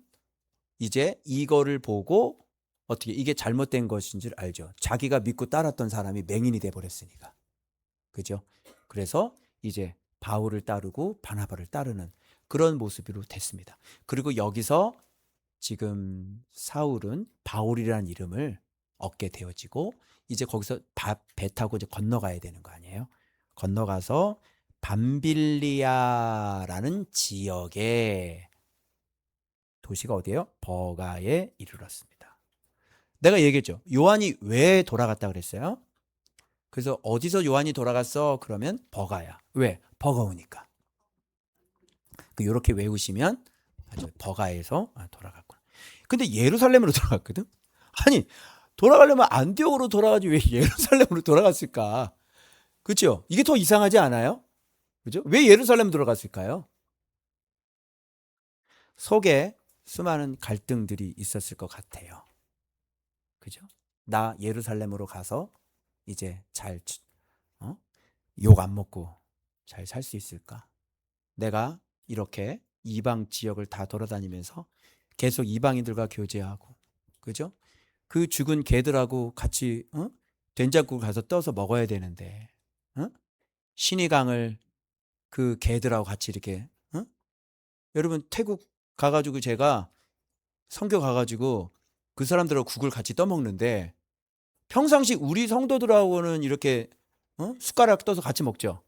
이제 이거를 보고 어떻게 이게 잘못된 것인 줄 알죠. 자기가 믿고 따랐던 사람이 맹인이 돼버렸으니까. 그죠? 그래서 이제 바울을 따르고 바나바를 따르는 그런 모습으로 됐습니다. 그리고 여기서 지금 사울은 바울이라는 이름을 얻게 되어지고 이제 거기서 배 타고 이제 건너가야 되는 거 아니에요? 건너가서 밤빌리아라는 지역에 도시가 어디예요? 버가에 이르렀습니다. 내가 얘기했죠. 요한이 왜 돌아갔다 그랬어요? 그래서 어디서 요한이 돌아갔어? 그러면 버가야. 왜? 버거우니까. 이렇게 외우시면 버가에서 돌아갔구나. 근데 예루살렘으로 돌아갔거든. 아니 돌아가려면 안디옥으로 돌아가지 왜 예루살렘으로 돌아갔을까? 그렇죠? 이게 더 이상하지 않아요? 그죠? 왜 예루살렘 들어갔을까요? 속에 수많은 갈등들이 있었을 것 같아요. 그죠? 나 예루살렘으로 가서 이제 잘 욕 안 먹고 잘 살 수 있을까? 내가 이렇게 이방 지역을 다 돌아다니면서 계속 이방인들과 교제하고, 그죠? 그 죽은 개들하고 같이 된장국 가서 떠서 먹어야 되는데, 신의강을 그 개들하고 같이 이렇게, 여러분 태국 가가지고 제가 선교 가가지고 그 사람들하고 국을 같이 떠먹는데 평상시 우리 성도들하고는 이렇게 숟가락 떠서 같이 먹죠.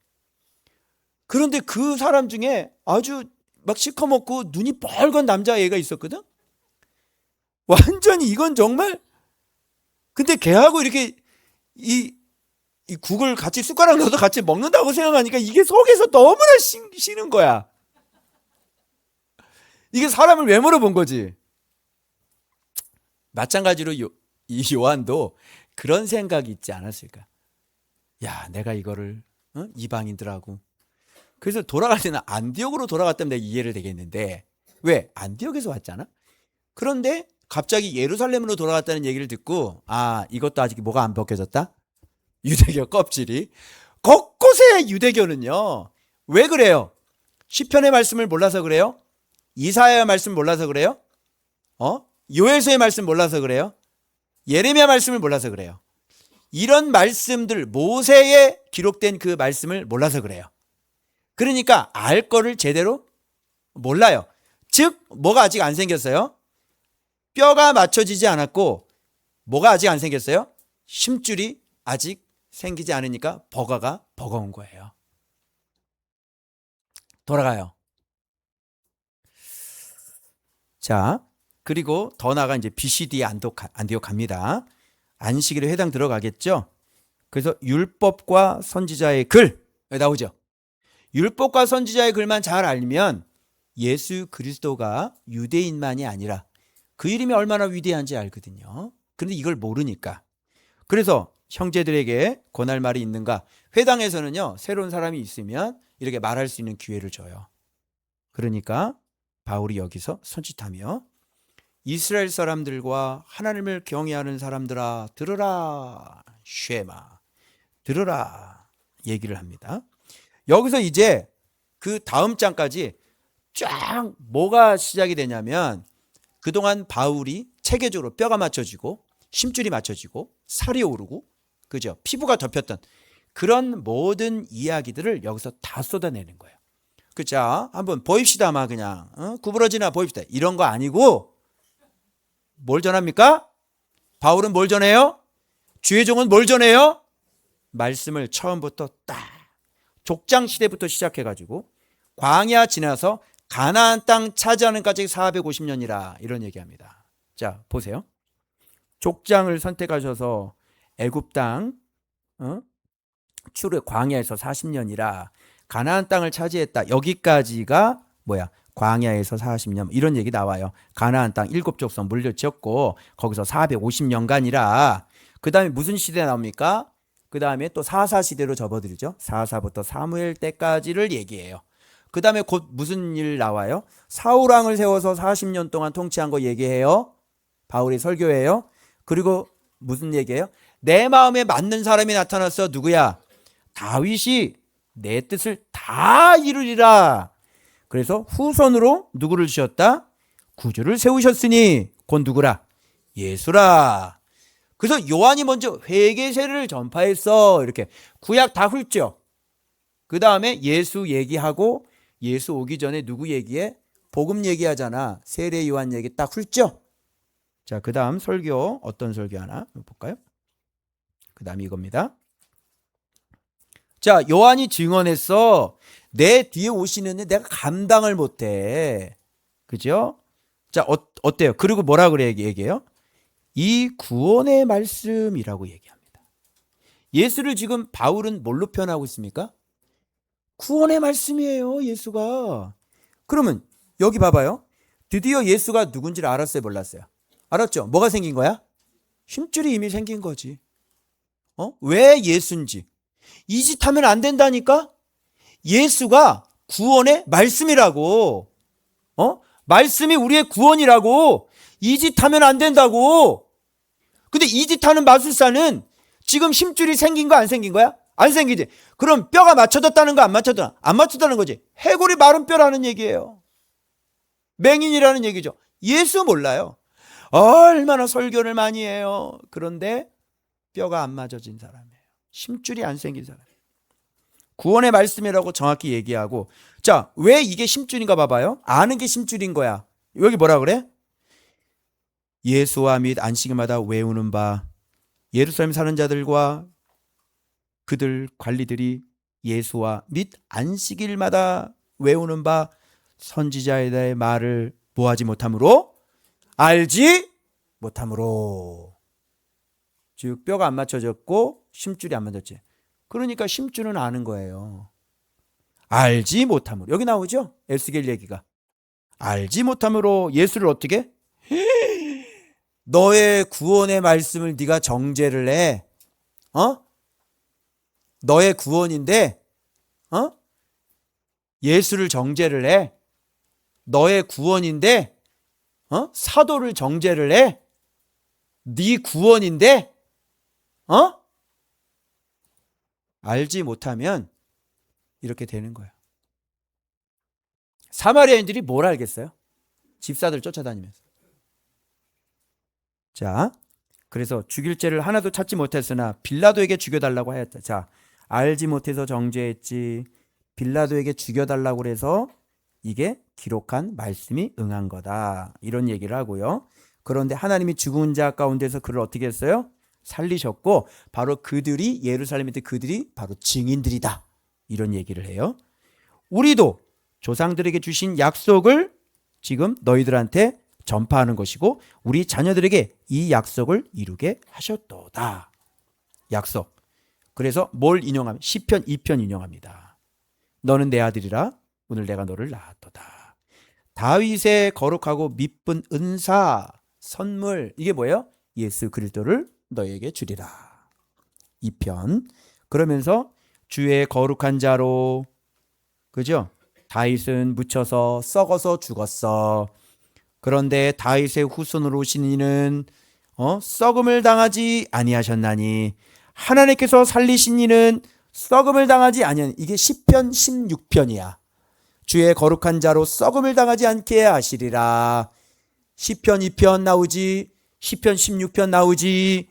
그런데 그 사람 중에 아주 막 시커멓고 눈이 빨간 남자애가 있었거든. 완전히 이건 정말. 근데 걔하고 이렇게 이 국을 같이 숟가락 넣어서 같이 먹는다고 생각하니까 이게 속에서 너무나 싫은 거야. 이게 사람을 왜 물어본 거지? 마찬가지로 이 요한도 그런 생각이 있지 않았을까? 야, 내가 이거를 이방인들하고. 그래서 돌아갈 때는 안디옥으로 돌아갔다면 내가 이해를 되겠는데 왜? 안디옥에서 왔잖아. 그런데 갑자기 예루살렘으로 돌아갔다는 얘기를 듣고 이것도 아직 뭐가 안 벗겨졌다? 유대교 껍질이. 곳곳에 유대교는요. 왜 그래요? 시편의 말씀을 몰라서 그래요? 이사야의 말씀 몰라서 그래요? 요엘서의 말씀 몰라서 그래요? 예레미야 말씀을 몰라서 그래요. 이런 말씀들, 모세에 기록된 그 말씀을 몰라서 그래요. 그러니까 알 거를 제대로 몰라요. 즉 뭐가 아직 안 생겼어요? 뼈가 맞춰지지 않았고 뭐가 아직 안 생겼어요? 심줄이 아직 생기지 않으니까 버가가 버거운 거예요. 돌아가요. 자, 그리고 더 나아가 이제 BCD 안디옥 갑니다. 안식일에 회당 들어가겠죠. 그래서 율법과 선지자의 글 나오죠. 율법과 선지자의 글만 잘 알면 예수 그리스도가 유대인만이 아니라 그 이름이 얼마나 위대한지 알거든요. 그런데 이걸 모르니까. 그래서 형제들에게 권할 말이 있는가? 회당에서는요, 새로운 사람이 있으면 이렇게 말할 수 있는 기회를 줘요. 그러니까 바울이 여기서 손짓하며 이스라엘 사람들과 하나님을 경외하는 사람들아 들으라. 쉐마 들으라 얘기를 합니다. 여기서 이제 그 다음 장까지 쫙 뭐가 시작이 되냐면 그동안 바울이 체계적으로 뼈가 맞춰지고 심줄이 맞춰지고 살이 오르고 그죠? 피부가 덮였던 그런 모든 이야기들을 여기서 다 쏟아내는 거예요. 자, 한번 보입시다. 아마 그냥 구부러지나 보입시다. 이런 거 아니고 뭘 전합니까? 바울은 뭘 전해요? 주의 종은 뭘 전해요? 말씀을 처음부터 딱 족장 시대부터 시작해가지고 광야 지나서 가나안 땅 차지하는 까지 450년이라 이런 얘기합니다. 자, 보세요. 족장을 선택하셔서 애굽 땅 출애 광야에서 40년이라 가나안 땅을 차지했다. 여기까지가 뭐야? 광야에서 40년 이런 얘기 나와요. 가나안 땅 7족속 물려지었고 거기서 450년간이라 그 다음에 무슨 시대 나옵니까? 그 다음에 또 사사시대로 접어들죠. 사사부터 사무엘 때까지를 얘기해요. 그 다음에 곧 무슨 일 나와요? 사울왕을 세워서 40년 동안 통치한 거 얘기해요. 바울이 설교해요. 그리고 무슨 얘기예요? 내 마음에 맞는 사람이 나타났어. 누구야? 다윗이 내 뜻을 다 이루리라. 그래서 후손으로 누구를 주셨다? 구주를 세우셨으니 곧 누구라? 예수라. 그래서 요한이 먼저 회개세를 전파했어. 이렇게 구약 다 훑죠. 그 다음에 예수 얘기하고 예수 오기 전에 누구 얘기해? 복음 얘기하잖아. 세례 요한 얘기 딱 훑죠? 자, 그 다음 설교 어떤 설교 하나 볼까요? 그 다음 이겁니다. 자, 요한이 증언했어. 내 뒤에 오시는 내가 감당을 못해. 그죠? 자, 어때요? 그리고 뭐라 그래 얘기해요? 이 구원의 말씀이라고 얘기합니다. 예수를 지금 바울은 뭘로 표현하고 있습니까? 구원의 말씀이에요, 예수가. 그러면 여기 봐봐요. 드디어 예수가 누군지를 알았어요, 몰랐어요? 알았죠? 뭐가 생긴 거야? 힘줄이 이미 생긴 거지. 왜 예수인지. 이 짓 하면 안 된다니까? 예수가 구원의 말씀이라고. 말씀이 우리의 구원이라고. 이 짓 하면 안 된다고. 근데 이 짓 하는 마술사는 지금 힘줄이 생긴 거 안 생긴 거야? 안 생기지. 그럼 뼈가 맞춰졌다는 거 안 맞춰졌다? 안 맞췄다는 거지. 해골이 마른 뼈라는 얘기예요. 맹인이라는 얘기죠. 예수 몰라요. 얼마나 설교를 많이 해요. 그런데 뼈가 안 맞아진 사람이에요. 힘줄이 안 생긴 사람이에요. 구원의 말씀이라고 정확히 얘기하고, 자, 왜 이게 심줄인가 봐봐요. 아는 게 심줄인 거야. 여기 뭐라 그래? 예수와 및 안식일마다 외우는 바, 예루살렘 사는 자들과 그들 관리들이 예수와 및 안식일마다 외우는 바 선지자의 말을 뭐하지 못함으로, 알지 못함으로. 즉 뼈가 안 맞춰졌고 심줄이 안 맞았지. 그러니까 심줄은 아는 거예요. 알지 못함으로. 여기 나오죠? 에스겔 얘기가. 알지 못함으로 예수를 어떻게? 너의 구원의 말씀을 네가 정죄를 해. 너의 구원인데 예수를 정죄를 해. 너의 구원인데 사도를 정죄를 해. 네 구원인데 알지 못하면 이렇게 되는 거야. 사마리아인들이 뭘 알겠어요? 집사들 쫓아다니면서. 자, 그래서 죽일 죄를 하나도 찾지 못했으나 빌라도에게 죽여달라고 하였다. 자, 알지 못해서 정죄했지. 빌라도에게 죽여달라고 그래서 이게 기록한 말씀이 응한 거다. 이런 얘기를 하고요. 그런데 하나님이 죽은 자 가운데서 그를 어떻게 했어요? 살리셨고 바로 그들이 예루살렘에 있는 그들이 바로 증인들이다. 이런 얘기를 해요. 우리도 조상들에게 주신 약속을 지금 너희들한테 전파하는 것이고 우리 자녀들에게 이 약속을 이루게 하셨도다. 약속. 그래서 뭘 인용하면 시편 2편 인용합니다. 너는 내 아들이라 오늘 내가 너를 낳았도다. 다윗의 거룩하고 미쁜 은사 선물 이게 뭐예요? 예수 그리스도를 너에게 주리라. 2편. 그러면서 주의 거룩한 자로 그죠? 다윗은 묻혀서 썩어서 죽었어. 그런데 다윗의 후손으로 오신 이는 썩음을 당하지 아니하셨나니 하나님께서 살리신 이는 썩음을 당하지 아니하니 이게 시편 16편이야. 주의 거룩한 자로 썩음을 당하지 않게 하시리라. 시편 2편 나오지. 시편 16편 나오지.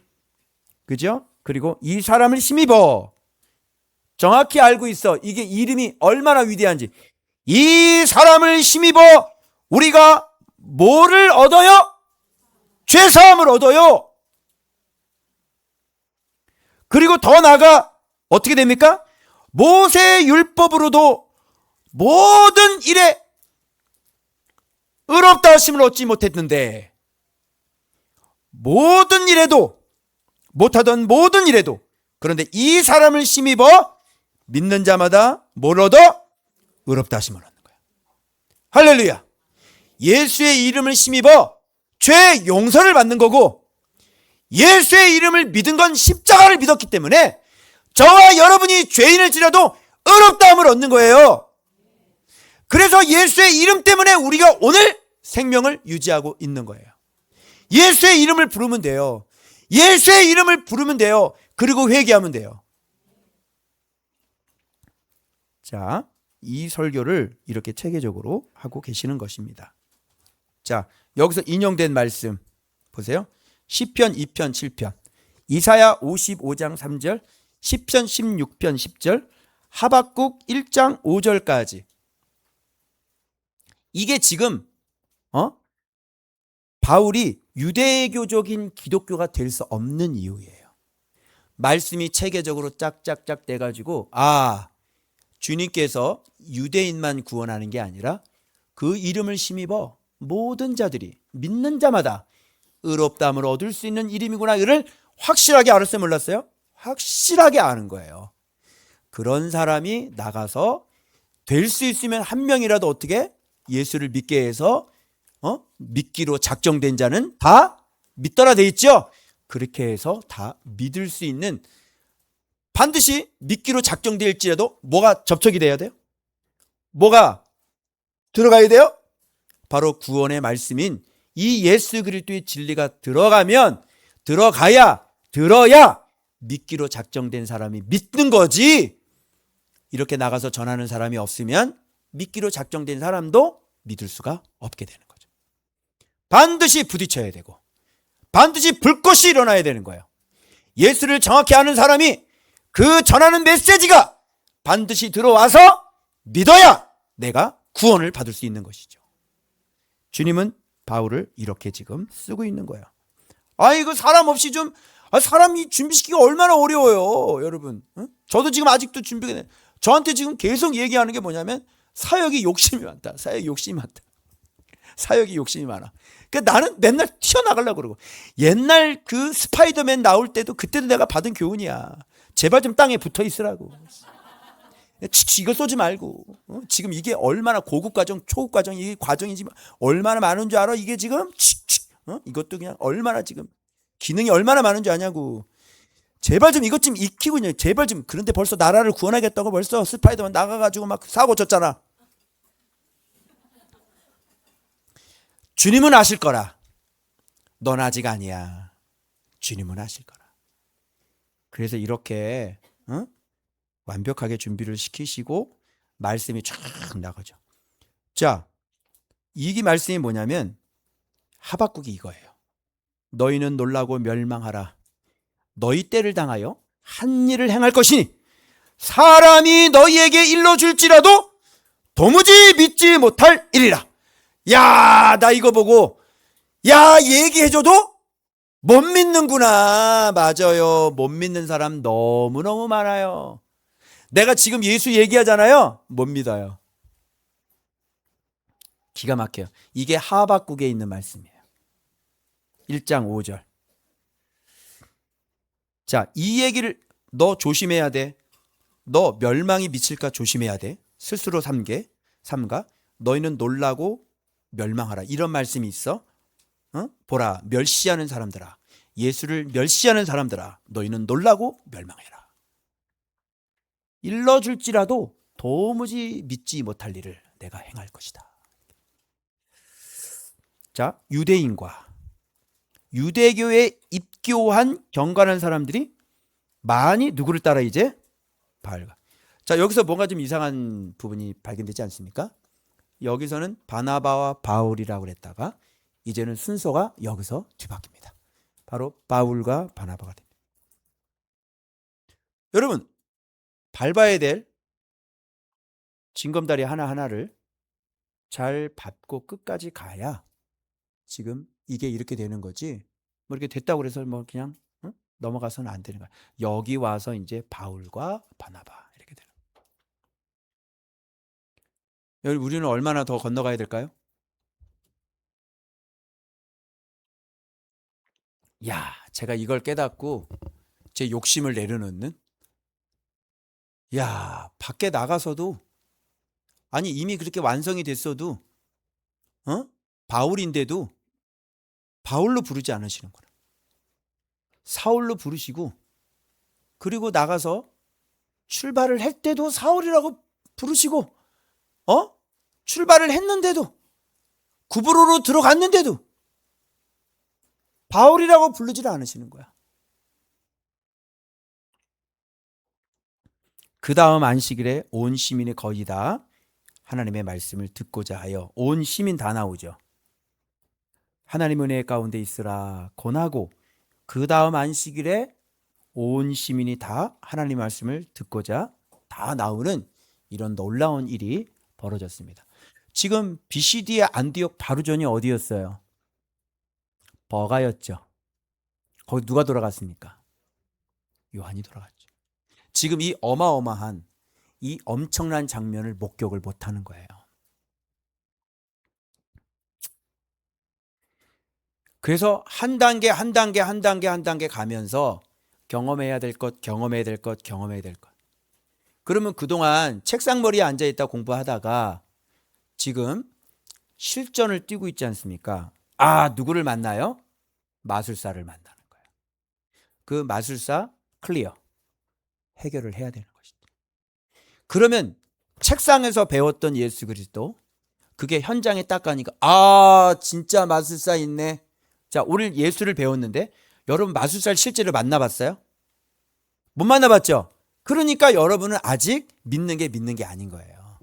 그죠? 그리고 이 사람을 힘입어. 정확히 알고 있어. 이게 이름이 얼마나 위대한지. 이 사람을 힘입어 우리가 뭐를 얻어요? 죄사함을 얻어요. 그리고 더 나아가 어떻게 됩니까? 모세의 율법으로도 모든 일에 의롭다 하심을 얻지 못했는데 모든 일에도 못하던 모든 일에도 그런데 이 사람을 힘입어 믿는 자마다 뭘 얻어? 의롭다 하심을 얻는 거야. 할렐루야. 예수의 이름을 힘입어 죄 용서를 받는 거고 예수의 이름을 믿은 건 십자가를 믿었기 때문에 저와 여러분이 죄인을지라도 의롭다함을 얻는 거예요. 그래서 예수의 이름 때문에 우리가 오늘 생명을 유지하고 있는 거예요. 예수의 이름을 부르면 돼요. 예수의 이름을 부르면 돼요. 그리고 회개하면 돼요. 자, 이 설교를 이렇게 체계적으로 하고 계시는 것입니다. 자, 여기서 인용된 말씀 보세요. 시편 2편 7편, 이사야 55장 3절, 시편 16편 10절, 하박국 1장 5절까지. 이게 지금 바울이 유대교적인 기독교가 될 수 없는 이유예요. 말씀이 체계적으로 짝짝짝 돼가지고 주님께서 유대인만 구원하는 게 아니라 그 이름을 힘입어 모든 자들이 믿는 자마다 의롭다함을 얻을 수 있는 이름이구나, 이를 확실하게 알았어요, 몰랐어요? 확실하게 아는 거예요. 그런 사람이 나가서 될 수 있으면 한 명이라도 어떻게 예수를 믿게 해서 믿기로 작정된 자는 다 믿더라 돼 있죠. 그렇게 해서 다 믿을 수 있는, 반드시 믿기로 작정될지라도 뭐가 접촉이 돼야 돼요? 뭐가 들어가야 돼요? 바로 구원의 말씀인 이 예수 그리스도의 진리가 들어야 믿기로 작정된 사람이 믿는 거지. 이렇게 나가서 전하는 사람이 없으면 믿기로 작정된 사람도 믿을 수가 없게 되는 거죠. 반드시 부딪혀야 되고 반드시 불꽃이 일어나야 되는 거예요. 예수를 정확히 아는 사람이 그 전하는 메시지가 반드시 들어와서 믿어야 내가 구원을 받을 수 있는 것이죠. 주님은 바울을 이렇게 지금 쓰고 있는 거예요. 이거 사람 없이 사람이 준비시키기가 얼마나 어려워요, 여러분. 저도 지금 아직도 준비가 돼. 저한테 지금 계속 얘기하는 게 뭐냐면 사역이 욕심이 많다. 사역이 욕심이 많아. 그러니까 나는 맨날 튀어나가려고 그러고, 옛날 그 스파이더맨 나올 때도 그때도 내가 받은 교훈이야. 제발 좀 땅에 붙어 있으라고. 이거 쏘지 말고. 지금 이게 얼마나 고급 과정, 초급 과정, 이 과정이지 얼마나 많은 줄 알아? 이게 지금 이것도 그냥 얼마나 지금 기능이 얼마나 많은 줄 아냐고. 제발 좀 이것 좀 익히고, 제발 좀. 그런데 벌써 나라를 구원하겠다고 벌써 스파이더맨 나가가지고 막 사고 쳤잖아. 주님은 아실 거라. 넌 아직 아니야. 주님은 아실 거라. 그래서 이렇게 완벽하게 준비를 시키시고 말씀이 쫙 나가죠. 자, 이 말씀이 뭐냐면 하박국이 이거예요. 너희는 놀라고 멸망하라. 너희 때를 당하여 한 일을 행할 것이니 사람이 너희에게 일러줄지라도 도무지 믿지 못할 일이라. 야, 나 이거 보고 얘기해줘도 못 믿는구나. 맞아요. 못 믿는 사람 너무너무 많아요. 내가 지금 예수 얘기하잖아요. 못 믿어요. 기가 막혀요. 이게 하박국에 있는 말씀이에요. 1장 5절. 자, 이 얘기를 너 조심해야 돼. 너 멸망이 미칠까 조심해야 돼. 스스로 삼가. 너희는 놀라고 멸망하라. 이런 말씀이 있어. 보라, 멸시하는 사람들아, 예수를 멸시하는 사람들아, 너희는 놀라고 멸망해라. 일러줄지라도 도무지 믿지 못할 일을 내가 행할 것이다. 자, 유대인과 유대교에 입교한 경건한 사람들이 많이 누구를 따라 이제 바울과. 자, 여기서 뭔가 좀 이상한 부분이 발견되지 않습니까? 여기서는 바나바와 바울이라고 그랬다가 이제는 순서가 여기서 뒤바뀝니다. 바로 바울과 바나바가 됩니다. 여러분, 밟아야 될 징검다리 하나하나를 잘 밟고 끝까지 가야 지금 이게 이렇게 되는 거지. 뭐 이렇게 됐다고 해서 뭐 그냥 넘어가서는 안 되는 거야. 여기 와서 이제 바울과 바나바 이렇게 되는 거야. 여러분, 우리는 얼마나 더 건너가야 될까요? 제가 이걸 깨닫고 제 욕심을 내려놓는, 밖에 나가서도, 아니 이미 그렇게 완성이 됐어도 바울인데도 바울로 부르지 않으시는구나. 사울로 부르시고, 그리고 나가서 출발을 할 때도 사울이라고 부르시고, 출발을 했는데도, 구브로로 들어갔는데도 바울이라고 부르지를 않으시는 거야. 그 다음 안식일에 온 시민이 거의 다 하나님의 말씀을 듣고자 하여, 온 시민 다 나오죠. 하나님 은혜 가운데 있으라 권하고, 그 다음 안식일에 온 시민이 다 하나님 말씀을 듣고자 다 나오는 이런 놀라운 일이 벌어졌습니다. 지금 BCD의 안디옥 바로 전이 어디였어요? 버가였죠. 거기 누가 돌아갔습니까? 요한이 돌아갔죠. 지금 이 어마어마한 이 엄청난 장면을 목격을 못하는 거예요. 그래서 한 단계 가면서 경험해야 될 것. 그러면 그동안 책상머리에 앉아있다 공부하다가 지금 실전을 뛰고 있지 않습니까? 누구를 만나요? 마술사를 만나는 거예요. 그 마술사 클리어 해결을 해야 되는 것이죠. 그러면 책상에서 배웠던 예수 그리스도, 그게 현장에 딱 가니까 진짜 마술사 있네. 자, 오늘 예수를 배웠는데 여러분 마술사를 실제로 만나봤어요? 못 만나봤죠? 그러니까 여러분은 아직 믿는 게 아닌 거예요.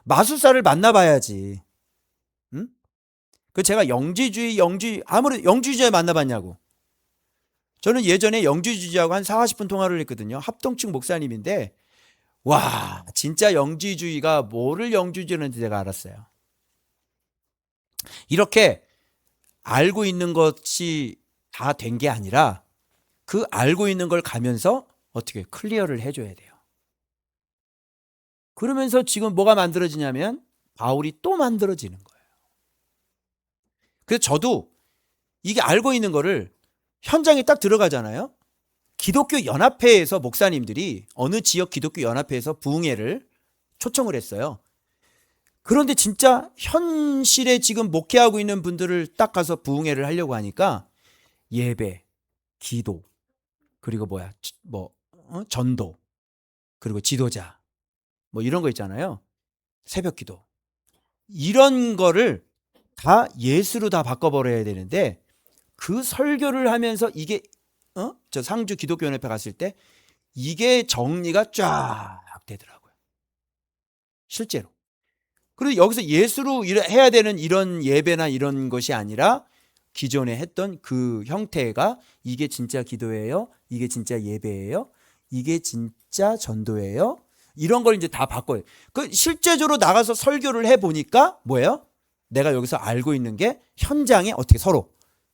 마술사를 만나봐야지. 응? 제가 영지주의 아무리 영지주의 만나봤냐고. 저는 예전에 영지주의하고 한 40분 통화를 했거든요. 합동측 목사님인데 와, 진짜 영지주의가 뭐를 영지주의라는지 제가 알았어요. 이렇게 알고 있는 것이 다 된 게 아니라 그 알고 있는 걸 가면서 어떻게 클리어를 해줘야 돼요. 그러면서 지금 뭐가 만들어지냐면 바울이 또 만들어지는 거예요. 그래서 저도 이게 알고 있는 거를 현장에 딱 들어가잖아요. 기독교 연합회에서 목사님들이 어느 지역 기독교 연합회에서 부흥회를 초청을 했어요. 그런데 진짜 현실에 지금 목회하고 있는 분들을 딱 가서 부흥회를 하려고 하니까 예배, 기도, 그리고 전도, 그리고 지도자, 이런 거 있잖아요. 새벽 기도. 이런 거를 다 예수로 다 바꿔버려야 되는데 그 설교를 하면서 이게 저 상주 기독교연합회 갔을 때 이게 정리가 쫙 되더라고요. 실제로. 그리고 여기서 예수로 해야 되는 이런 예배나 이런 것이 아니라 기존에 했던 그 형태가 이게 진짜 기도예요? 이게 진짜 예배예요? 이게 진짜 전도예요? 이런 걸 이제 다 바꿔요. 실제적으로 나가서 설교를 해보니까 뭐예요? 내가 여기서 알고 있는 게 현장에 어떻게 서로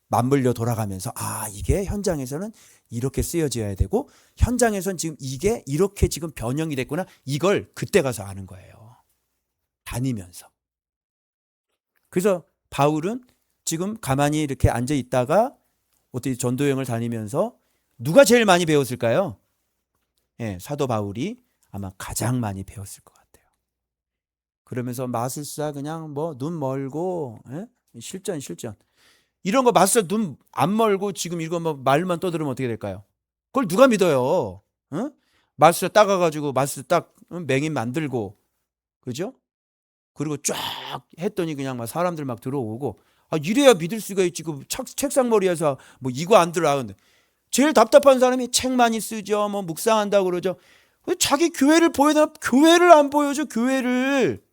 맞물려 돌아가면서 이게 현장에서는 이렇게 쓰여져야 되고 현장에서는 지금 이게 이렇게 지금 변형이 됐구나. 이걸 그때 가서 아는 거예요. 다니면서. 그래서 바울은 지금 가만히 이렇게 앉아 있다가 어떻게 전도 여행을 다니면서 누가 제일 많이 배웠을까요? 사도 바울이 아마 가장 많이 배웠을 것 같아요. 그러면서 마술사 그냥 눈 멀고 실전 이런 거 마술사 눈 안 멀고 지금 이거 말만 떠들으면 어떻게 될까요? 그걸 누가 믿어요? 마술사 따가가지고 마술사 딱 맹인 만들고 그죠? 그리고 쫙 했더니 그냥 막 사람들 막 들어오고 이래야 믿을 수가 있지. 그 책상머리에서 이거 안 들어가는데 제일 답답한 사람이 책 많이 쓰죠. 묵상한다고 그러죠. 자기 교회를 보여달라. 교회를 안 보여줘. 교회를.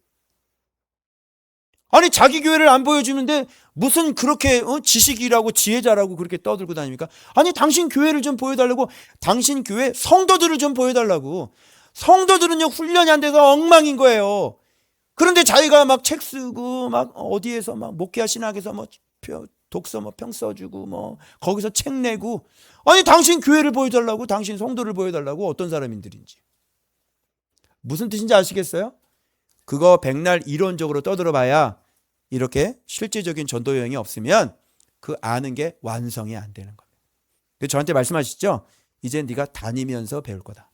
아니 자기 교회를 안 보여주는데 무슨 그렇게 지식이라고 지혜자라고 그렇게 떠들고 다닙니까? 아니 당신 교회를 좀 보여달라고. 당신 교회 성도들을 좀 보여달라고. 성도들은요 훈련이 안 돼서 엉망인 거예요. 그런데 자기가 막 책 쓰고 막 어디에서 막 목회하 신학에서 독서 평 써주고 거기서 책 내고 아니 당신 교회를 보여달라고. 당신 성도를 보여달라고. 어떤 사람인들인지 무슨 뜻인지 아시겠어요? 그거 백날 이론적으로 떠들어봐야 이렇게 실질적인 전도 여행이 없으면 그 아는 게 완성이 안 되는 겁니다. 그래서 저한테 말씀하시죠. 이제 네가 다니면서 배울 거다.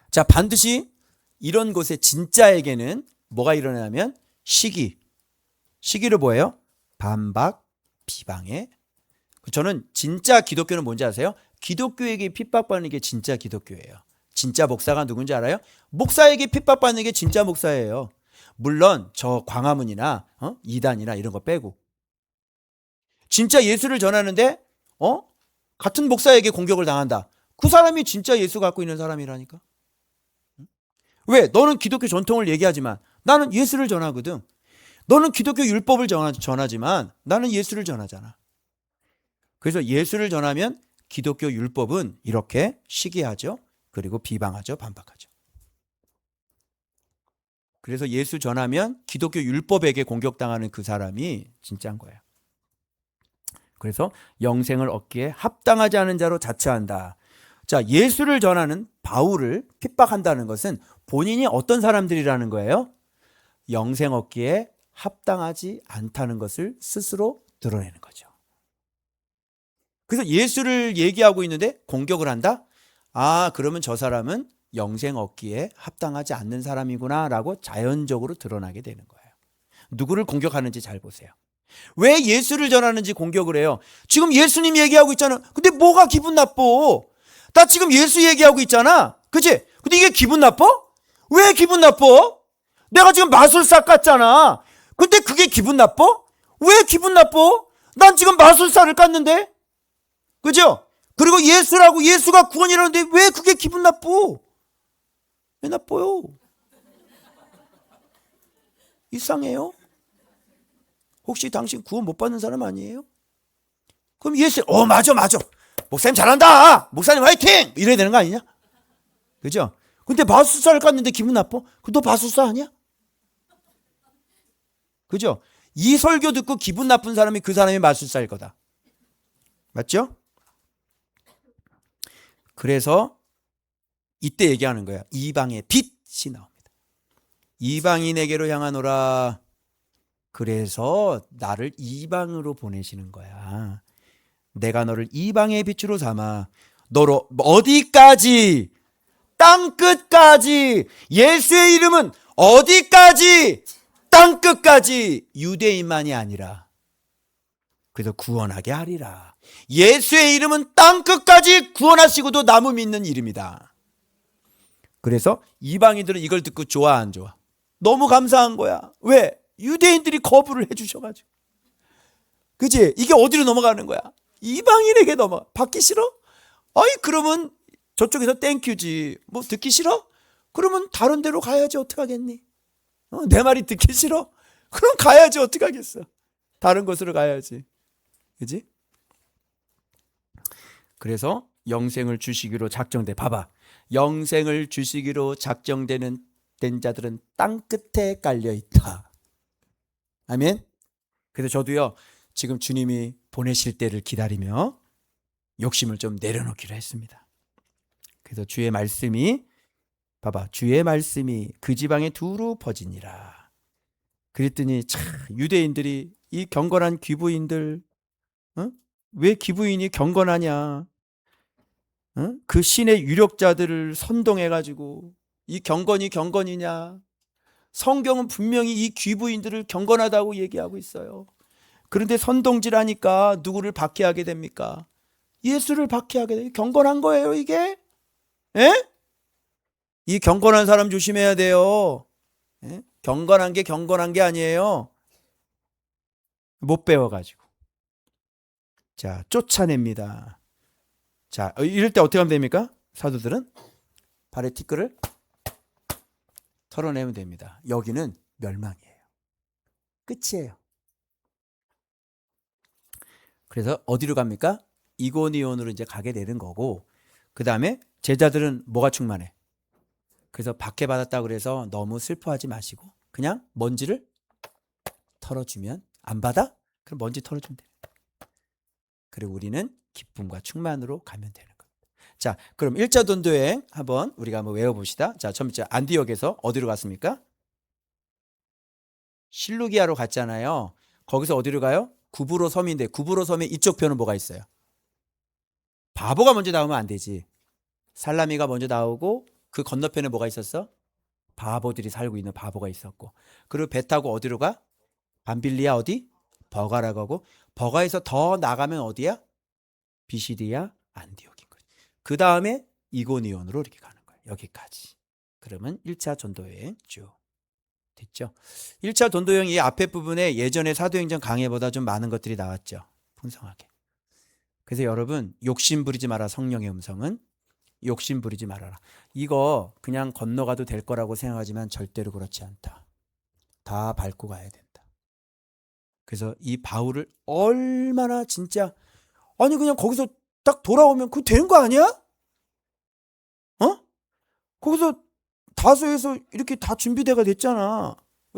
자, 반드시 이런 곳에 진짜에게는 뭐가 일어나냐면 시기를 뭐예요? 반박, 비방에. 저는 진짜 기독교는 뭔지 아세요? 기독교에게 핍박받는 게 진짜 기독교예요. 진짜 목사가 누군지 알아요? 목사에게 핍박받는 게 진짜 목사예요. 물론 저 광화문이나 이단이나 이런 거 빼고. 진짜 예수를 전하는데 같은 목사에게 공격을 당한다. 그 사람이 진짜 예수 갖고 있는 사람이라니까. 왜? 너는 기독교 전통을 얘기하지만 나는 예수를 전하거든. 너는 기독교 율법을 전하지만 나는 예수를 전하잖아. 그래서 예수를 전하면 기독교 율법은 이렇게 시기하죠. 그리고 비방하죠. 반박하죠. 그래서 예수 전하면 기독교 율법에게 공격당하는 그 사람이 진짜인 거예요. 그래서 영생을 얻기에 합당하지 않은 자로 자처한다. 자, 예수를 전하는 바울을 핍박한다는 것은 본인이 어떤 사람들이라는 거예요? 영생 얻기에 합당하지 않다는 것을 스스로 드러내는 거죠. 그래서 예수를 얘기하고 있는데 공격을 한다? 아, 그러면 저 사람은 영생 얻기에 합당하지 않는 사람이구나 라고 자연적으로 드러나게 되는 거예요. 누구를 공격하는지 잘 보세요. 왜 예수를 전하는지 공격을 해요? 지금 예수님 얘기하고 있잖아. 근데 뭐가 기분 나빠? 나 지금 예수 얘기하고 있잖아. 그치? 근데 이게 기분 나빠? 왜 기분 나빠? 내가 지금 마술사 깠잖아. 근데 그게 기분 나빠? 왜 기분 나빠? 난 지금 마술사를 깠는데? 그죠? 그리고 예수라고, 예수가 구원이라는데 왜 그게 기분 나빠? 왜 나빠요? 이상해요? 혹시 당신 구원 못 받는 사람 아니에요? 그럼 예수, 맞아. 목사님 잘한다. 목사님 화이팅! 이래야 되는 거 아니냐? 그죠? 근데 마술사를 깠는데 기분 나빠? 너 마술사 아니야? 그죠? 이 설교 듣고 기분 나쁜 사람이 그 사람이 마술사일 거다. 맞죠? 그래서 이때 얘기하는 거야. 이방의 빛이 나옵니다. 이방인에게로 향하노라. 그래서 나를 이방으로 보내시는 거야. 내가 너를 이방의 빛으로 삼아 너로 어디까지? 땅끝까지. 예수의 이름은 어디까지? 땅끝까지. 유대인만이 아니라 그래서 구원하게 하리라. 예수의 이름은 땅끝까지 구원하시고도 남음 있는 이름이다. 그래서 이방인들은 이걸 듣고 좋아 안 좋아? 너무 감사한 거야. 왜? 유대인들이 거부를 해주셔가지고. 그치? 이게 어디로 넘어가는 거야? 이방인에게 넘어가. 받기 싫어? 아이, 그러면 저쪽에서 땡큐지. 뭐 듣기 싫어? 그러면 다른 데로 가야지. 어떡하겠니? 내 말이 듣기 싫어? 그럼 가야지. 어떡하겠어? 다른 곳으로 가야지. 그치? 그래서 영생을 주시기로 작정돼. 봐봐. 영생을 주시기로 작정되는 된 자들은 땅끝에 깔려있다. 아멘. 그래서 저도요, 지금 주님이 보내실 때를 기다리며 욕심을 좀 내려놓기로 했습니다. 그래서 주의 말씀이, 봐봐, 주의 말씀이 그 지방에 두루 퍼지니라. 그랬더니 참 유대인들이 이 경건한 귀부인들, 왜 귀부인이 경건하냐? 그 신의 유력자들을 선동해가지고 이 경건이 경건이냐? 성경은 분명히 이 귀부인들을 경건하다고 얘기하고 있어요. 그런데 선동질하니까 누구를 박해하게 됩니까? 예수를 박해하게 돼요. 경건한 거예요, 이게? 에? 이 경건한 사람 조심해야 돼요. 에? 경건한 게 아니에요. 못 배워가지고. 자, 쫓아냅니다. 자, 이럴 때 어떻게 하면 됩니까? 사도들은 발에 티끌을 털어내면 됩니다. 여기는 멸망이에요. 끝이에요. 그래서 어디로 갑니까? 이고니온으로 이제 가게 되는 거고, 그 다음에 제자들은 뭐가 충만해? 그래서 박해받았다고 그래서 너무 슬퍼하지 마시고 그냥 먼지를 털어주면, 안 받아? 그럼 먼지 털어주면 돼. 그리고 우리는 기쁨과 충만으로 가면 되는 겁니다. 자, 그럼 1차 전도여행 우리가 한번 외워봅시다. 자, 첫 번째 안디옥에서 어디로 갔습니까? 실루기아로 갔잖아요. 거기서 어디로 가요? 구브로 섬인데 구브로 섬의 이쪽 편은 뭐가 있어요? 바보가 먼저 나오면 안 되지. 살라미가 먼저 나오고 그 건너편에 뭐가 있었어? 바보들이 살고 있는 바보가 있었고, 그리고 배 타고 어디로 가? 밤빌리아 어디? 버가라 가고, 버가에서 더 나가면 어디야? 비시디아 안디옥인 거지. 그 다음에 이고니온으로 이렇게 가는 거예요. 여기까지. 그러면 1차 전도여행 쭉 됐죠. 1차 전도여행 이 앞에 부분에 예전에 사도행전 강해보다 좀 많은 것들이 나왔죠. 풍성하게. 그래서 여러분, 욕심 부리지 마라. 성령의 음성은 욕심 부리지 말아라. 이거 그냥 건너가도 될 거라고 생각하지만 절대로 그렇지 않다. 다 밟고 가야 된다. 그래서 이 바울을 얼마나 진짜, 아니 그냥 거기서 딱 돌아오면 그거 되는 거 아니야? 거기서 다소에서 이렇게 다 준비대가 됐잖아.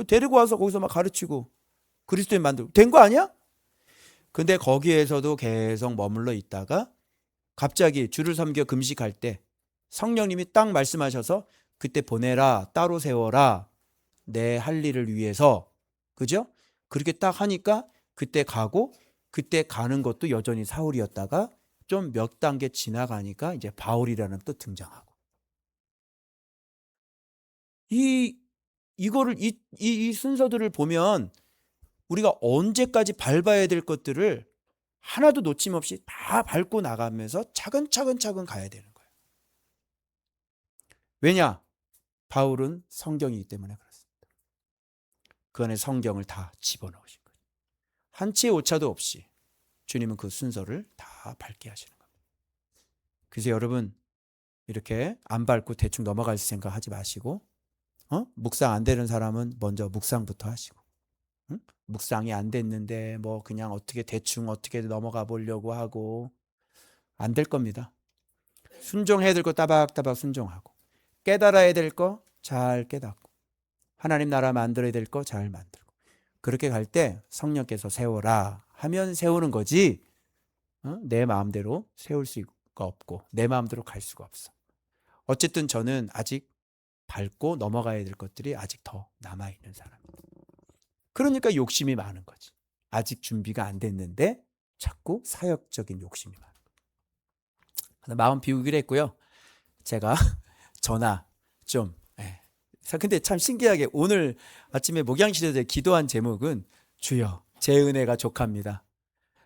데리고 와서 거기서 막 가르치고 그리스도인 만들고 된 거 아니야? 근데 거기에서도 계속 머물러 있다가 갑자기 주를 섬겨 금식할 때 성령님이 딱 말씀하셔서 그때 보내라, 따로 세워라, 내 할 일을 위해서. 그죠? 그렇게 딱 하니까 그때 가고, 그때 가는 것도 여전히 사울이었다가 좀 몇 단계 지나가니까 이제 바울이라는 또 등장하고. 이 순서들을 보면 우리가 언제까지 밟아야 될 것들을 하나도 놓침없이 다 밟고 나가면서 차근차근 가야 되는 거예요. 왜냐? 바울은 성경이기 때문에 그렇습니다. 그 안에 성경을 다 집어넣으신 거예요. 한치의 오차도 없이 주님은 그 순서를 다 밟게 하시는 겁니다. 그래서 여러분, 이렇게 안 밟고 대충 넘어갈 생각 하지 마시고, 묵상 안 되는 사람은 먼저 묵상부터 하시고, 묵상이 안 됐는데 뭐 그냥 어떻게 대충 어떻게 넘어가 보려고 하고, 안 될 겁니다. 순종해야 될 거 따박따박 순종하고, 깨달아야 될 거 잘 깨닫고, 하나님 나라 만들어야 될 거 잘 만들고, 그렇게 갈 때 성령께서 세워라 하면 세우는 거지, 내 마음대로 세울 수가 없고 내 마음대로 갈 수가 없어. 어쨌든 저는 아직 밟고 넘어가야 될 것들이 아직 더 남아있는 사람입니다. 그러니까 욕심이 많은 거지. 아직 준비가 안 됐는데 자꾸 사역적인 욕심이 많은 거예요. 마음 비우기로 했고요. 제가 전화 좀. 근데 참 신기하게 오늘 아침에 목양실에서 기도한 제목은 주여 제 은혜가 족합니다.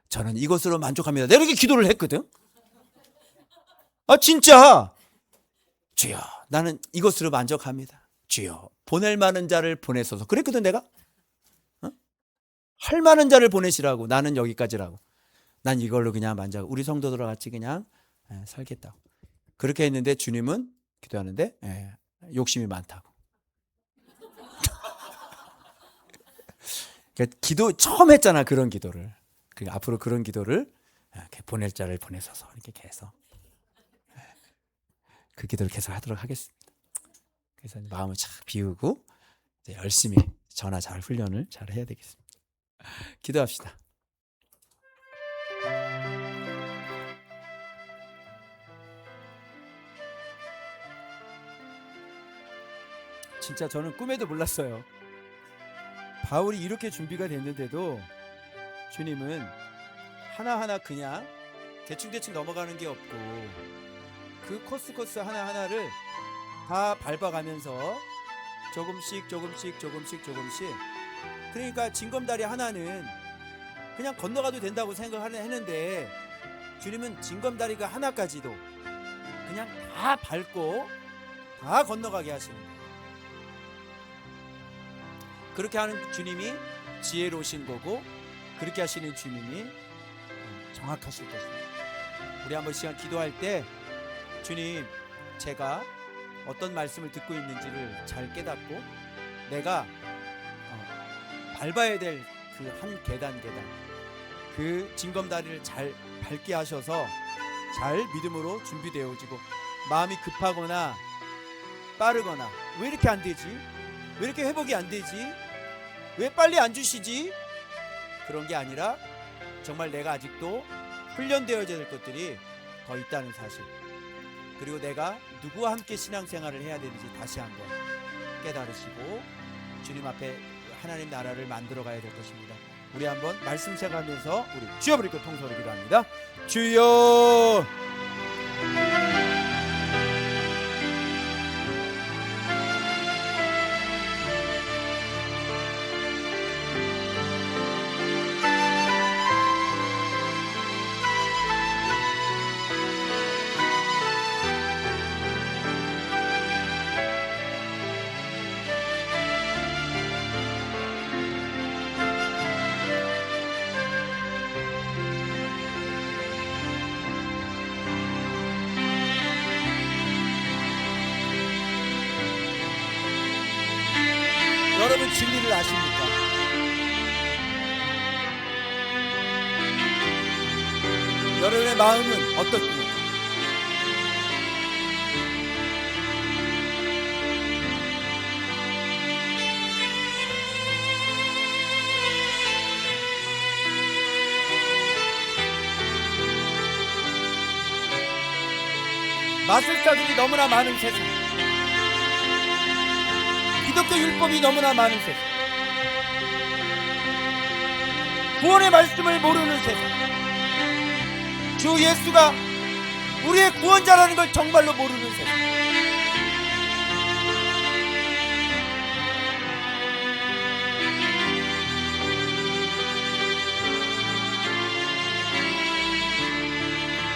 저는 이것으로 만족합니다. 내가 이렇게 기도를 했거든. 진짜 주여 나는 이것으로 만족합니다. 주여 보낼 만한 자를 보내소서. 그랬거든 내가. 할 만한 자를 보내시라고. 나는 여기까지라고. 난 이걸로 그냥 만족. 우리 성도들과 같이 그냥 살겠다고. 그렇게 했는데 주님은 기도하는데 욕심이 많다고. 기도 처음 했잖아. 그런 기도를. 앞으로 그런 기도를 보낼 자를 보내소서 이렇게 계속 그 기도를 계속 하도록 하겠습니다. 그래서 마음을 착 비우고 이제 열심히 전화 잘 훈련을 잘 해야 되겠습니다. 기도합시다. 진짜 저는 꿈에도 몰랐어요. 바울이 이렇게 준비가 됐는데도 주님은 하나하나 그냥 대충대충 넘어가는 게 없고 그 코스 하나하나를 다 밟아가면서 조금씩 그러니까 징검다리 하나는 그냥 건너가도 된다고 생각했는데 주님은 징검다리가 하나까지도 그냥 다 밟고 다 건너가게 하시는 거예요. 그렇게 하는 주님이 지혜로우신 거고 그렇게 하시는 주님이 정확하실 것입니다. 우리 한번 시간 기도할 때 주님 제가 어떤 말씀을 듣고 있는지를 잘 깨닫고 내가 밟아야 될 그 한 계단 그 징검다리를 잘 밟게 하셔서 잘 믿음으로 준비되어지고 마음이 급하거나 빠르거나 왜 이렇게 안 되지? 왜 이렇게 회복이 안 되지? 왜 빨리 안 주시지? 그런 게 아니라 정말 내가 아직도 훈련되어야 될 것들이 더 있다는 사실, 그리고 내가 누구와 함께 신앙생활을 해야 되는지 다시 한번 깨달으시고 주님 앞에 하나님 나라를 만들어 가야 될 것입니다. 우리 한번 말씀 생각하면서 우리 주여 부르고 통성으로 기도합니다. 주여 여러분 진리를 아십니까? 여러분의 마음은 어떻습니까? 마술사들이 너무나 많은 세상, 기독교 율법이 너무나 많은 세상, 구원의 말씀을 모르는 세상, 주 예수가 우리의 구원자라는 걸 정말로 모르는 세상,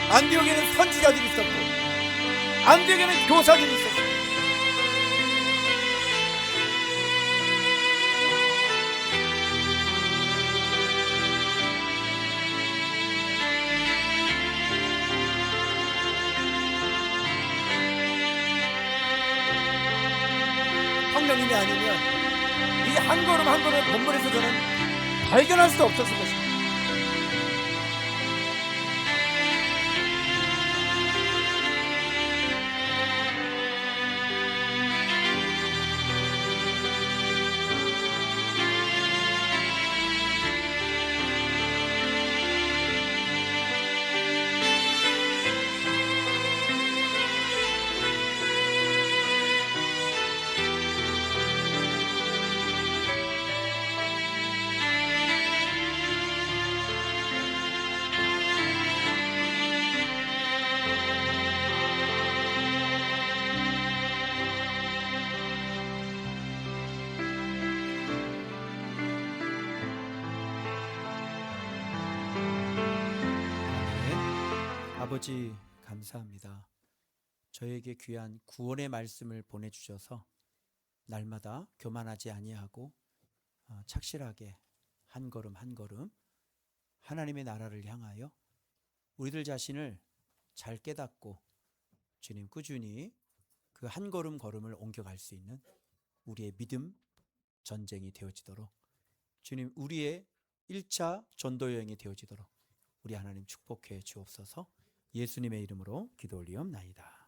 안디옥에는 선지자들이 있었고 안디옥에는 교사들이 있었고 성령님이 아니면 이 한 걸음 한 걸음 본문에서 저는 발견할 수 없었을 것입니다. 아버지 감사합니다. 저에게 귀한 구원의 말씀을 보내주셔서 날마다 교만하지 아니하고 착실하게 한 걸음 한 걸음 하나님의 나라를 향하여 우리들 자신을 잘 깨닫고 주님 꾸준히 그 한 걸음 걸음을 옮겨갈 수 있는 우리의 믿음 전쟁이 되어지도록 주님 우리의 1차 전도 여행이 되어지도록 우리 하나님 축복해 주옵소서. 예수님의 이름으로 기도 올리옵나이다.